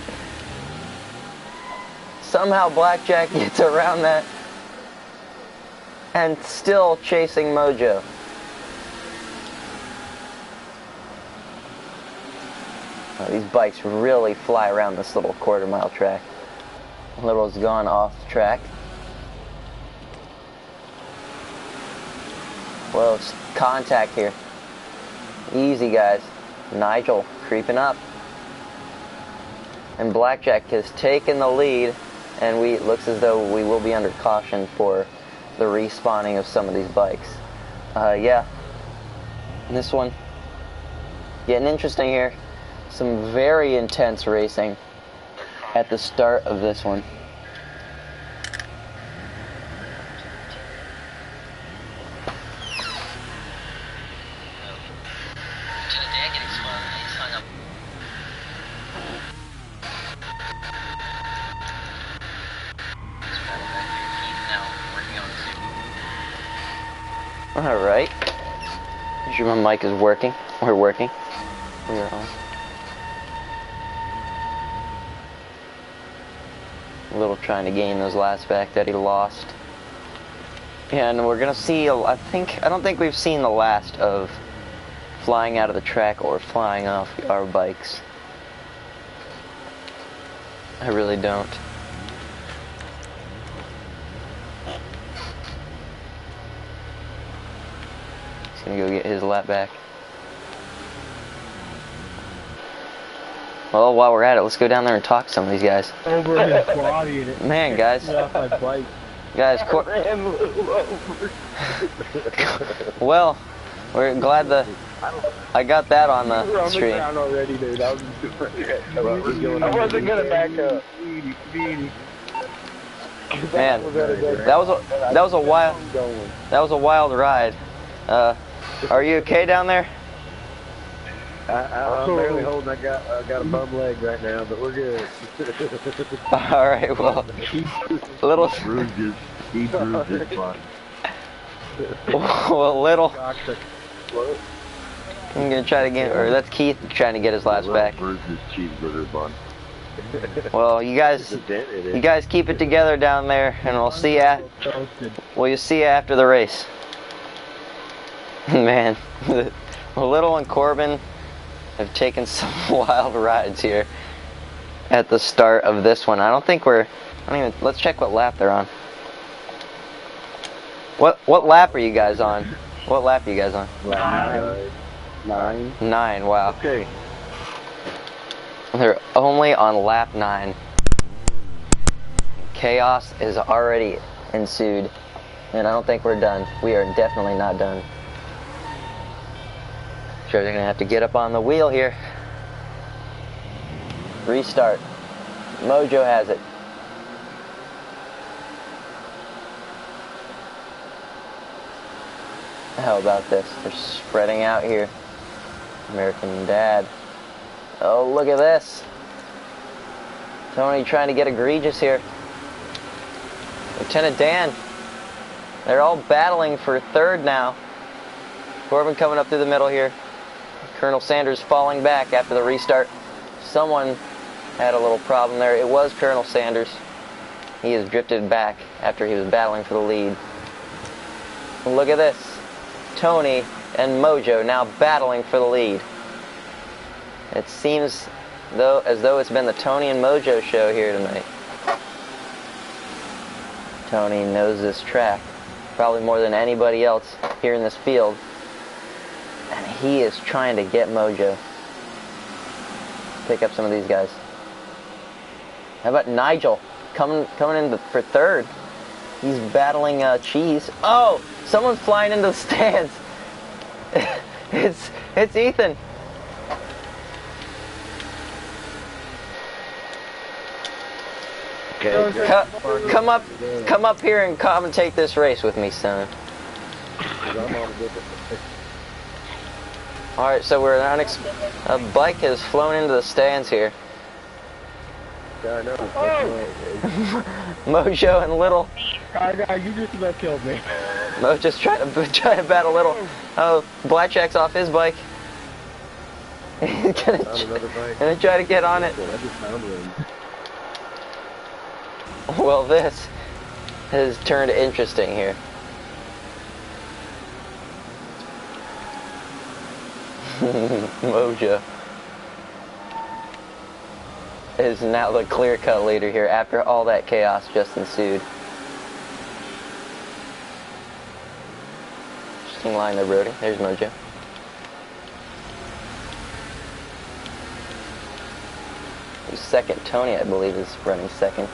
Somehow Blackjack gets around that. And still chasing Mojo. Oh, these bikes really fly around this little quarter-mile track. Little's gone off track. Close. Contact here. Easy, guys. Nigel creeping up. And Blackjack has taken the lead, and it looks as though we will be under caution for the respawning of some of these bikes. Yeah. This one getting interesting here. Some very intense racing at the start of this one. Alright. I'm sure my mic is working. We're working. We are on. Little trying to gain those last back that he lost. Yeah, and we're gonna see. I don't think we've seen the last of flying out of the track or flying off our bikes. I really don't. He's gonna go get his lap back. Well, while we're at it, let's go down there and talk to some of these guys. Over his body and it Man, guys. me off my bike. Guys, well, we're glad I got that on the stream. Already, dude. I wasn't gonna back up. Man, that was a wild ride. Are you okay down there? I'm barely holding. I got a bum leg right now, but we're good. All right, well, little. He bruises fun. Well, little. I'm gonna try to get, or that's Keith trying to get his last back. Bruises cheeseburger bun. Well, you guys keep it together down there, and we'll see ya. Well, you'll see you after the race. Man, Little and Corbin have taken some wild rides here at the start of this one. Let's check what lap they're on. What lap are you guys on? What lap are you guys on? 9. 9, wow. Okay. They're only on lap 9. Chaos is already ensued, and I don't think we're done. We are definitely not done. Sure, they're gonna have to get up on the wheel here. Restart. Mojo has it. How about this? They're spreading out here. American Dad. Oh, look at this. Tony trying to get egregious here. Lieutenant Dan. They're all battling for third now. Corbin coming up through the middle here. Colonel Sanders falling back after the restart. Someone had a little problem there. It was Colonel Sanders. He has drifted back after he was battling for the lead. And look at this. Tony and Mojo now battling for the lead. It seems as though it's been the Tony and Mojo show here tonight. Tony knows this track probably more than anybody else here in this field. And he is trying to get Mojo. Pick up some of these guys. How about Nigel coming in for third? He's battling Cheese. Oh, someone's flying into the stands. It's Ethan. Okay. Come up here and commentate this race with me, son. All right, so a bike has flown into the stands here. I know. Mojo and Little. You just about killed me. Mojo's trying to battle Little. Oh, Blackjack's off his bike. He's gonna try to get on it. Well, this has turned interesting here. Mojo is now the clear-cut leader here after all that chaos just ensued. Interesting line there, Brody. There's Mojo. Who's second? Tony, I believe, is running second.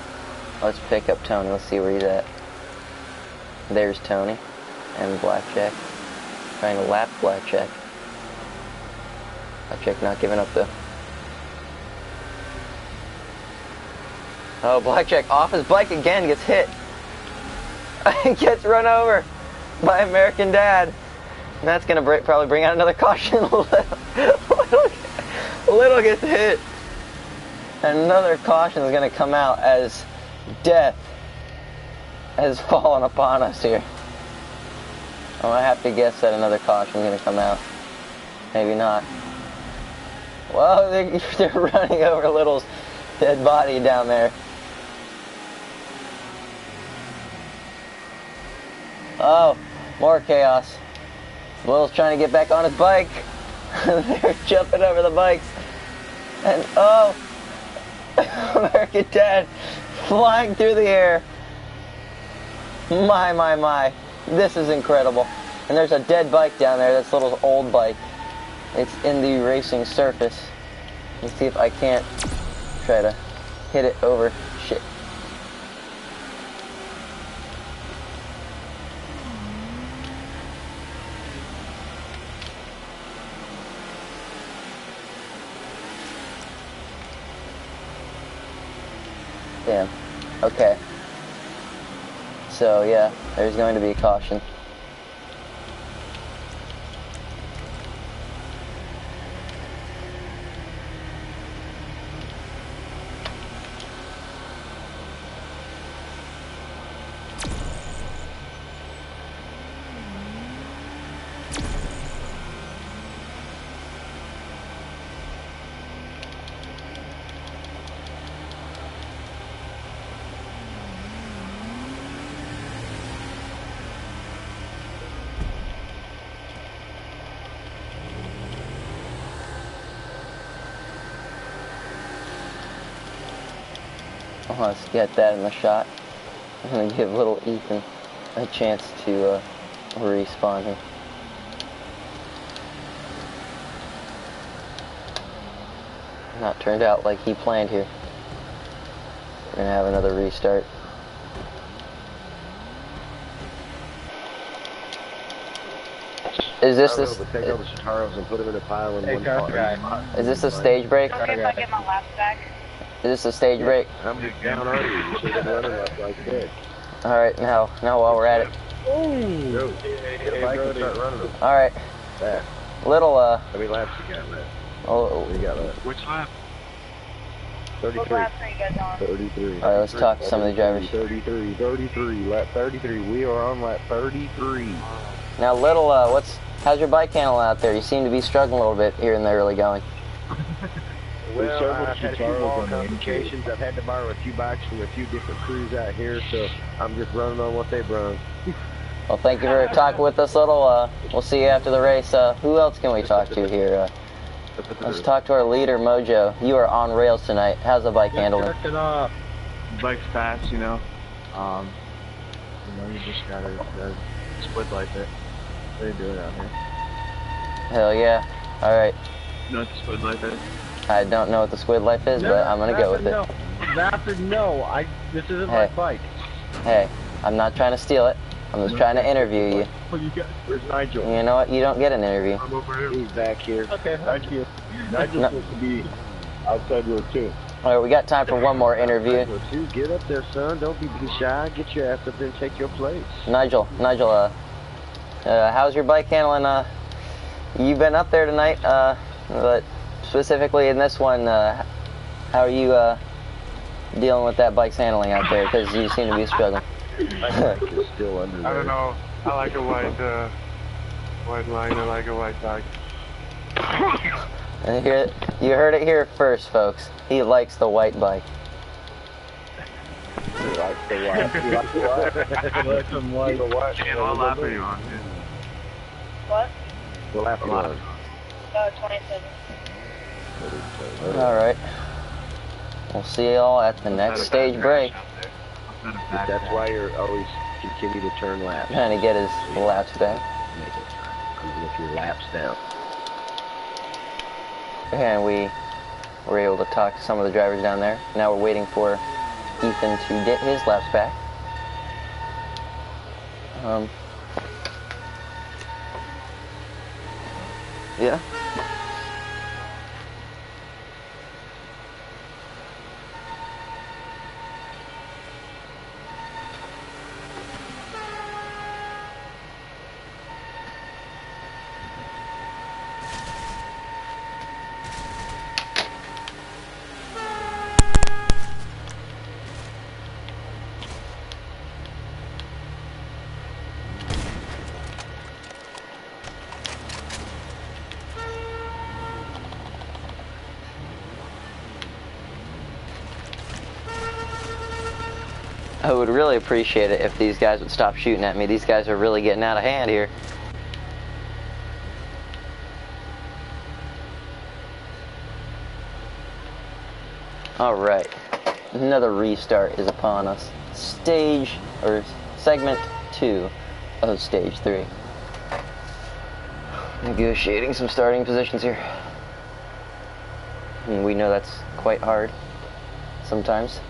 Let's pick up Tony. Let's see where he's at. There's Tony and Blackjack. Trying to lap Blackjack. Blackjack not giving up though. Oh, Blackjack off his bike again, gets hit. Gets run over by American Dad. And that's going to probably bring out another caution. Little gets hit. Another caution is going to come out as death has fallen upon us here. I'm going to have to guess that another caution is going to come out. Maybe not. Well, they're running over Little's dead body down there. Oh, more chaos. Will's trying to get back on his bike. They're jumping over the bikes. And oh, American Dad flying through the air. My. This is incredible. And there's a dead bike down there. That's a little old bike. It's in the racing surface. Let's see if I can't try to hit it over. Shit. Damn. Okay. So yeah, there's going to be a caution. Let's get that in the shot. I'm going to give little Ethan a chance to respawn here. Not turned out like he planned here. We're going to have another restart. Is this this? Take all the Shitaros and put them in a pile in one part. Is this a stage break? Okay, if I get my laps back. Is this a stage break? I'm just down already. You should have been running like this. All right, now while we're at it. Get a bike and start running them. All right. Fast. Little How many laps you got left? Oh, you got left? Which lap? 33. What laps are you guys on? 33. all right, let's talk to some of the drivers. 33. Lap 33. We are on lap 33. Now, little, how's your bike handling out there? You seem to be struggling a little bit here in the early going. Well, I've had a few wall complications. I've had to borrow a few bikes from a few different crews out here, so I'm just running on what they brung. Well, thank you for talking with us, little. We'll see you after the race. Who else can we talk to here? Let's talk to our leader, Mojo. You are on rails tonight. How's the bike handling? The bike's fast, you know. You just gotta squid life it. They do it out here. Hell yeah. All right. You know what the squid life is? I don't know what the squid life is, but I'm gonna go with it. Rapid, no. This isn't my bike. Hey, I'm not trying to steal it. I'm just trying to interview you. Where's Nigel? You know what? You don't get an interview. I'm over here. He's back here. Okay, thank you. Nigel's supposed to be outside row 2. All right, we got time for one more interview. Row 2, get up there, son. Don't be shy. Get your ass up there and take your place. Nigel, how's your bike handling? You've been up there tonight, but specifically in this one, how are you dealing with that bike's handling out there? Because you seem to be struggling. My bike is still under there. I don't know. I like a white line. I like a white bike. And here, you heard it here first, folks. He likes the white bike. He likes the white. He likes the white. He likes them white. The white. Jan, what lap are you on? What? What lap are you on? 27. All right. We'll see you all at the next stage break. That's why you're always continue to turn laps. Trying to get his laps back. Make it. I'm gonna lift your laps down. And we were able to talk to some of the drivers down there. Now we're waiting for Ethan to get his laps back. Yeah. I would really appreciate it if these guys would stop shooting at me. These guys are really getting out of hand here. Alright, another restart is upon us. Segment 2 of Stage 3. Negotiating some starting positions here. And we know that's quite hard sometimes.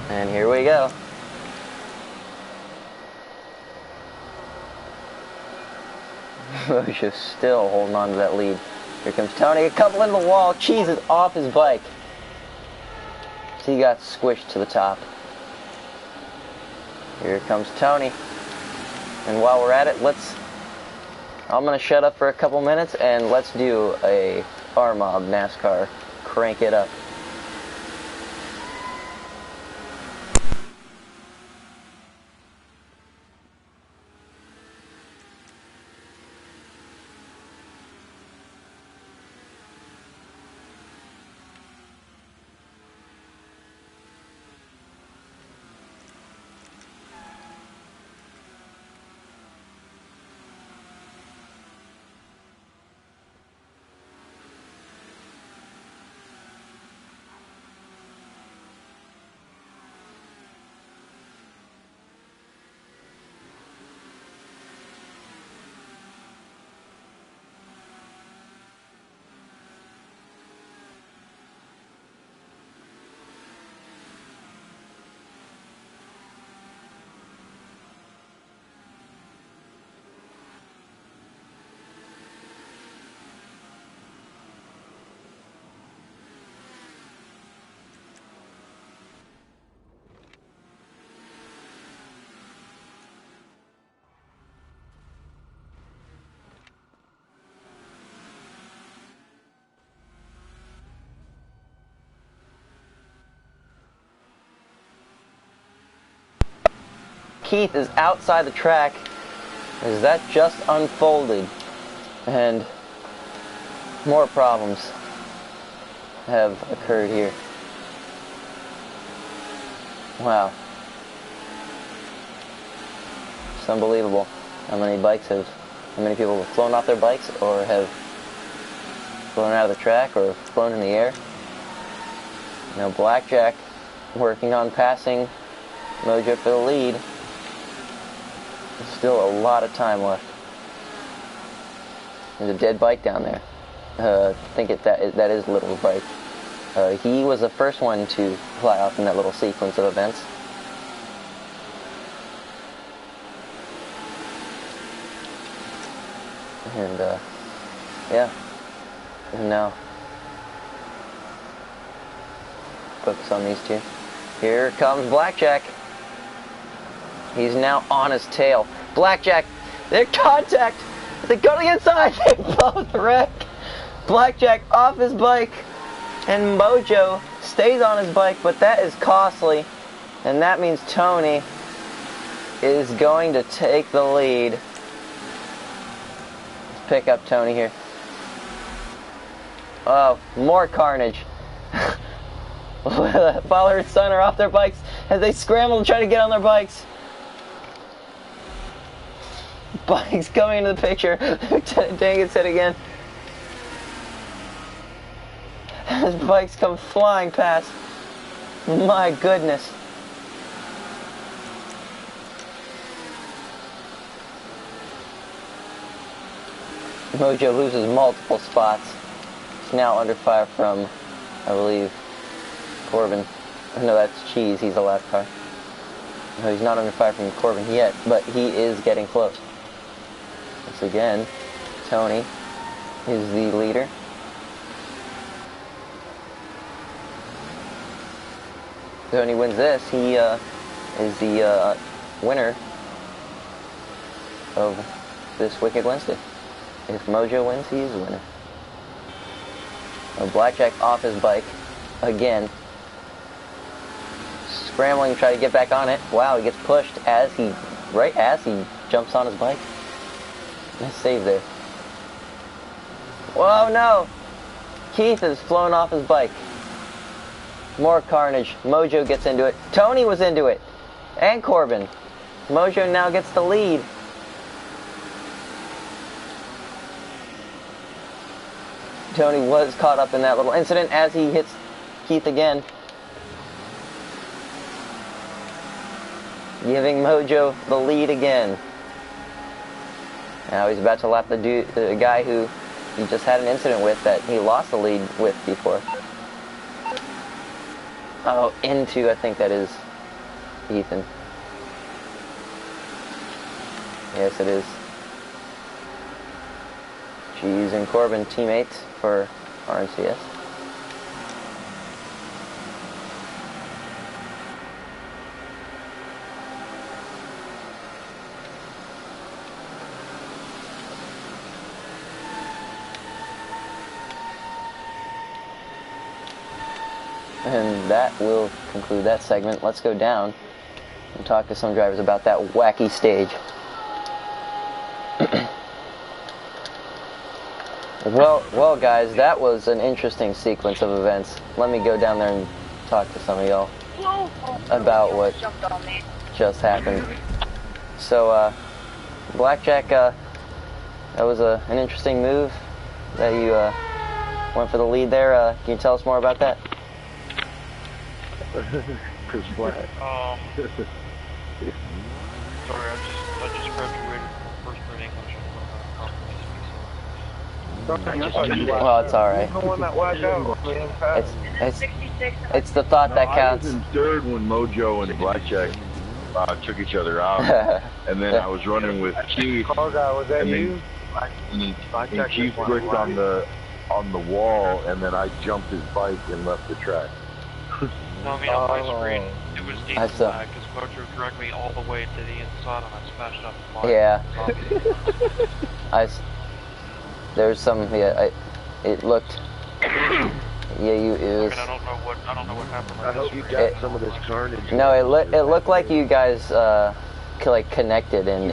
And here we go. Mojo's still holding on to that lead. Here comes Tony, a couple into the wall. Cheese is off his bike. So he got squished to the top. Here comes Tony. And while we're at it, I'm gonna shut up for a couple minutes and let's do a Bar Mob NASCAR. Crank it up. Keith is outside the track as that just unfolded, and more problems have occurred here. Wow. It's unbelievable how many people have flown off their bikes or have flown out of the track or flown in the air. You know, Blackjack working on passing Mojo for the lead. There's still a lot of time left. There's a dead bike down there. I think that is Little's bike. He was the first one to fly off in that little sequence of events. And yeah. And now focus on these two. Here comes Blackjack. He's now on his tail. Blackjack, they're contact. They go to the inside. They both wreck. Blackjack off his bike. And Mojo stays on his bike, but that is costly. And that means Tony is going to take the lead. Let's pick up Tony here. Oh, more carnage. Father and son are off their bikes as they scramble to try to get on their bikes. Bikes coming into the picture. Lieutenant Dan gets hit again. As bikes come flying past. My goodness. Mojo loses multiple spots. He's now under fire from, I believe, Corbin. No, that's Cheese. He's the last car. No, he's not under fire from Corbin yet, but he is getting close. Once again, Tony is the leader. Tony wins this. He is the winner of this Wicked Wednesday. If Mojo wins, he is the winner. Blackjack off his bike again. Scrambling to try to get back on it. Wow, he gets pushed right as he jumps on his bike. Nice save there. Whoa, no! Keith has flown off his bike. More carnage. Mojo gets into it. Tony was into it. And Corbin. Mojo now gets the lead. Tony was caught up in that little incident as he hits Keith again. Giving Mojo the lead again. Now he's about to lap the guy who he just had an incident with that he lost the lead with before. Oh, into, I think that is Ethan. Yes, it is. Cheese and Corbin, teammates for RNCS. And that will conclude that segment. Let's go down and talk to some drivers about that wacky stage. Well, guys, that was an interesting sequence of events. Let me go down there and talk to some of y'all about what just happened. So, Blackjack, that was an interesting move that you went for the lead there. Can you tell us more about that? Chris Black. Sorry, I just graduated from first grade English. Well, it's alright. It's the thought that counts. I was in third when Mojo and Blackjack took each other out, and then I was running with Keith. Was that you? And Keith clicked on the wall, and then I jumped his bike and left the track. No, I mean, on my screen, it was decent flag, because Mojo dragged me all the way to the inside, and I smashed up the bike. Yeah. There's some, it looked, it was... I mean, I don't know what happened. I hope you got some of this carnage. No, it looked like you guys, like, connected, and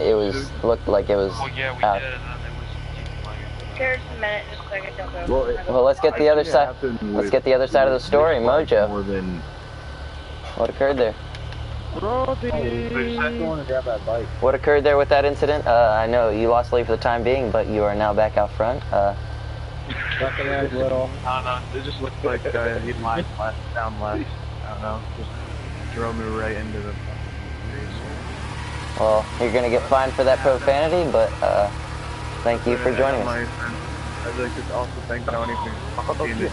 looked like it was Oh, yeah, we out. did, and then it was like... Here's a minute, just a second, don't go. Well, let's get the other side. Let's get the other side of the story, Mojo. What occurred there? What occurred there with that incident? I know you lost the lead for the time being, but you are now back out front. Nothing as little. I don't know. It just looked like he lined down left. I don't know. Just drove me right into the trees. Well, you're gonna get fined for that profanity, but thank you for joining us. I'd like to also thank Tony for being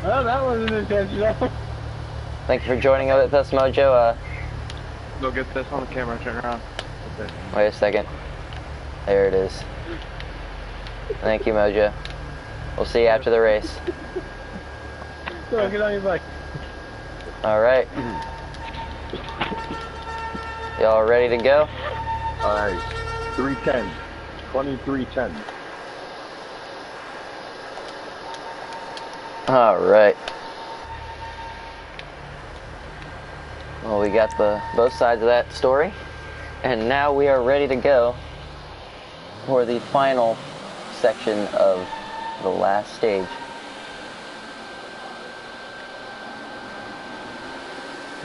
Oh, that wasn't intentional. Thank you for joining with us, Mojo. Go get this on the camera. Turn around. Okay. Wait a second. There it is. Thank you, Mojo. We'll see you after the race. Go, get on your bike. Alright. Y'all ready to go? Alright. 310. 2310. Alright. Well, we got both sides of that story. And now we are ready to go for the final section of the last stage.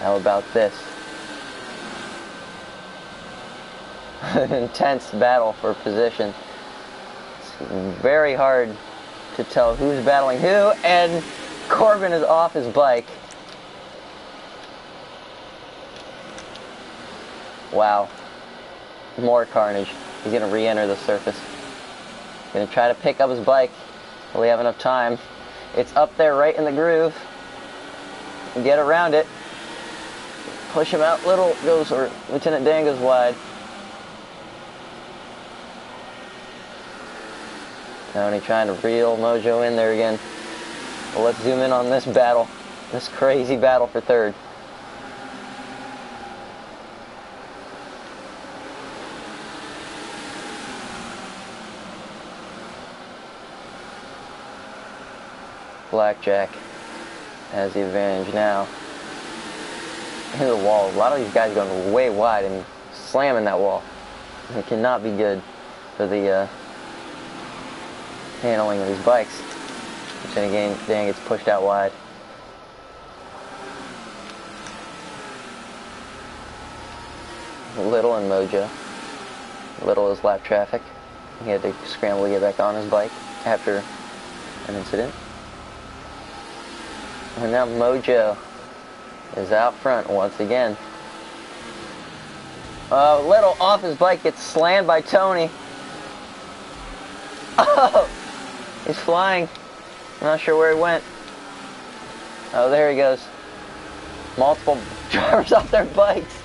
How about this? An intense battle for position. It's very hard to tell who's battling who, and Corbin is off his bike. Wow. More carnage. He's gonna re-enter the surface. Gonna try to pick up his bike. Will he have enough time? It's up there right in the groove. Get around it. Push him out little, or Lieutenant Dan goes wide. Tony trying to reel Mojo in there again. Well, let's zoom in on this battle. This crazy battle for third. Blackjack has the advantage now. Into the wall. A lot of these guys going way wide and slamming that wall. It cannot be good for the handling of these bikes. Which then again gets pushed out wide. Little and Mojo. Little is lap traffic. He had to scramble to get back on his bike after an incident. And now Mojo is out front once again. Little off his bike, gets slammed by Tony. Oh! He's flying. I'm not sure where he went. Oh, there he goes. Multiple drivers off their bikes.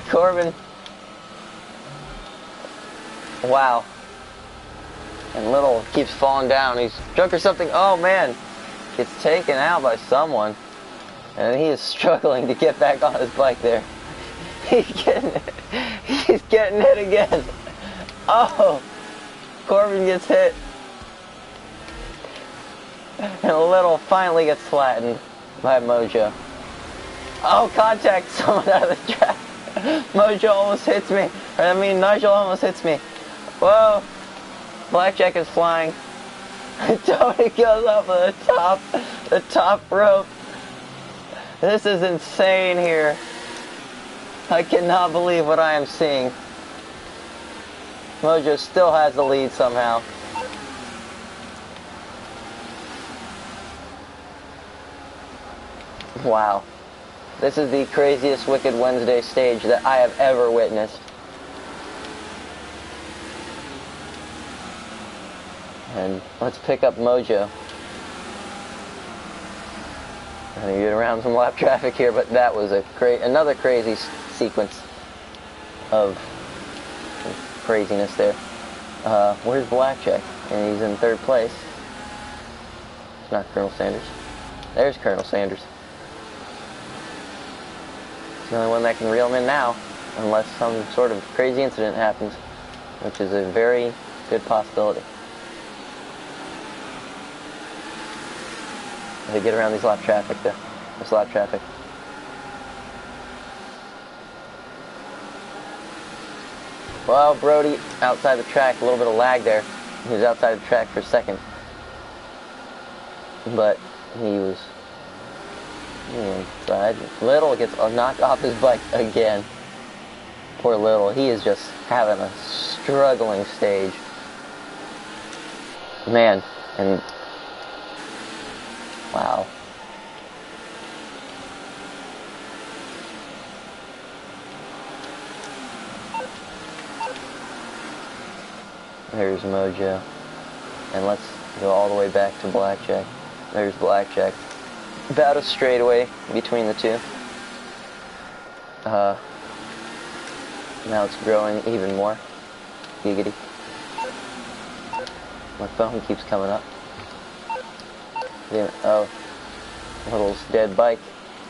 Corbin. Wow. And Little keeps falling down. He's drunk or something. Oh, man. Gets taken out by someone. And he is struggling to get back on his bike there. He's getting hit again. Oh. Corbin gets hit. And Little finally gets flattened by Mojo. Oh, contact someone out of the track. Mojo almost hits me. Nigel almost hits me. Whoa. Blackjack is flying. Tony goes off the top rope. This is insane here. I cannot believe what I am seeing. Mojo still has the lead somehow. Wow. This is the craziest Wicked Wednesday stage that I have ever witnessed. And let's pick up Mojo. I'm going to get around some lap traffic here, but that was another crazy sequence of craziness there. Where's Blackjack? And he's in third place. It's not Colonel Sanders. There's Colonel Sanders. He's the only one that can reel him in now, unless some sort of crazy incident happens, which is a very good possibility. They get around these lap traffic though. This lap traffic. Well, Brody outside the track, a little bit of lag there. He was outside the track for a second. But he was inside. Little gets knocked off his bike again. Poor Little. He is just having a struggling stage. Man, and wow. There's Mojo. And let's go all the way back to Blackjack. There's Blackjack. About a straightaway between the two. Now it's growing even more. Giggity. My phone keeps coming up. Oh, Little's dead bike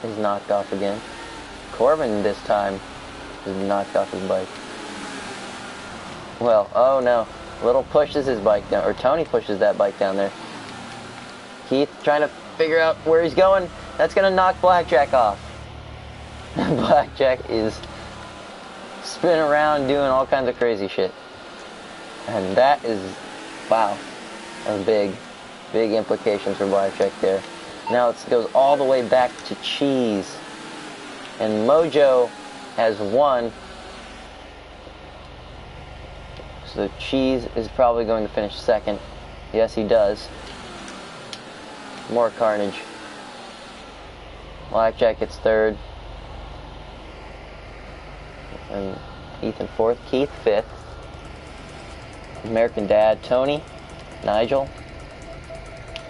is knocked off again. Corbin this time is knocked off his bike. Well, oh no. Little pushes his bike down, or Tony pushes that bike down there. Keith trying to figure out where he's going. That's going to knock Blackjack off. Blackjack is spinning around doing all kinds of crazy shit. And that is, wow, that's big implications for Blackjack there. Now it goes all the way back to Cheese. And Mojo has won. So Cheese is probably going to finish second. Yes, he does. More carnage. Blackjack gets third. And Ethan fourth. Keith fifth. American Dad, Tony, Nigel,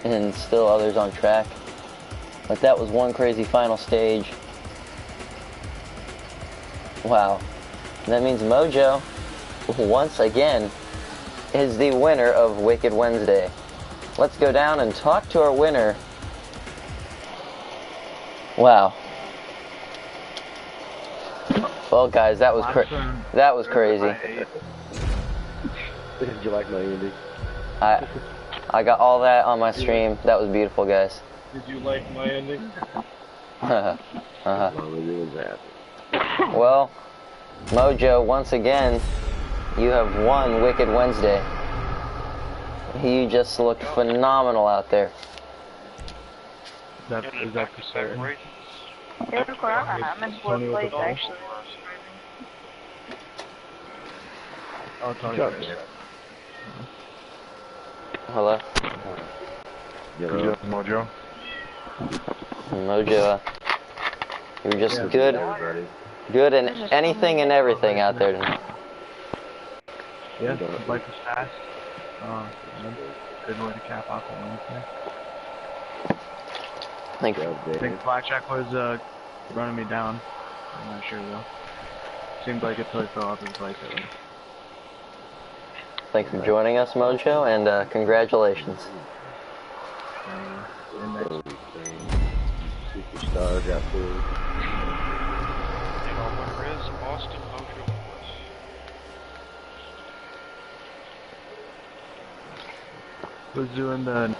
and still others on track. But that was one crazy final stage. Wow. And that means Mojo, once again, is the winner of Wicked Wednesday. Let's go down and talk to our winner. Wow. Well, guys, that was crazy. Did you like my ending? I got all that on my stream. That was beautiful, guys. Did you like my ending? Well, Mojo, once again, you have won Wicked Wednesday. You just looked phenomenal out there. Is that for certain? I'm in fourth place, actually. Oh, Tony. Hello? Yeah, Mojo. Mojo, you're just good in anything and everything out there tonight. Yeah, life is fast. Good way to cap off the Wednesday. Thank you. I think Blackjack was running me down. I'm not sure though. Seemed like it totally fell off his bike at least. Thanks for joining us, Mojo, and congratulations. Superstar got pulled. And our winner is Austin Mojo Morris. Who's doing the...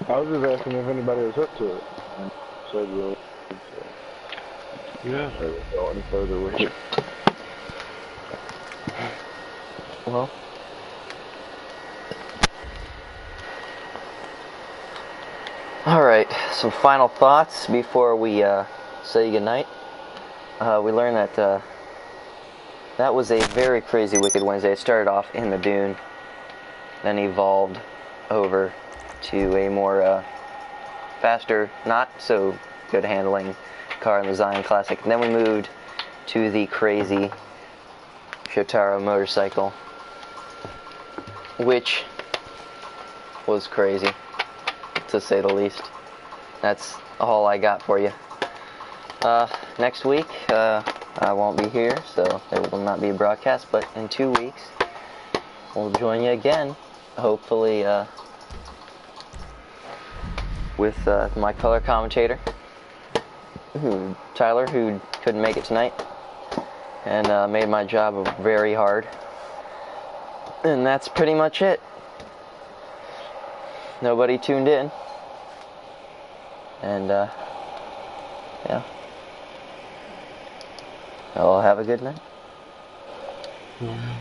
I was just asking if anybody was up to it. And said well. Yeah. Go any further with it. Well. Alright, some final thoughts before we say goodnight. We learned that that was a very crazy Wicked Wednesday. It started off in the dune, then evolved over to a more faster, not so good handling car in the Zion Classic. And then we moved to the crazy Shotaro motorcycle, which was crazy, to say the least. That's all I got for you. Next week, I won't be here, so there will not be a broadcast, but in 2 weeks, we'll join you again, hopefully, with my color commentator, Tyler, who couldn't make it tonight, and made my job very hard. And that's pretty much it. Nobody tuned in. And, yeah. I'll have a good night. Yeah.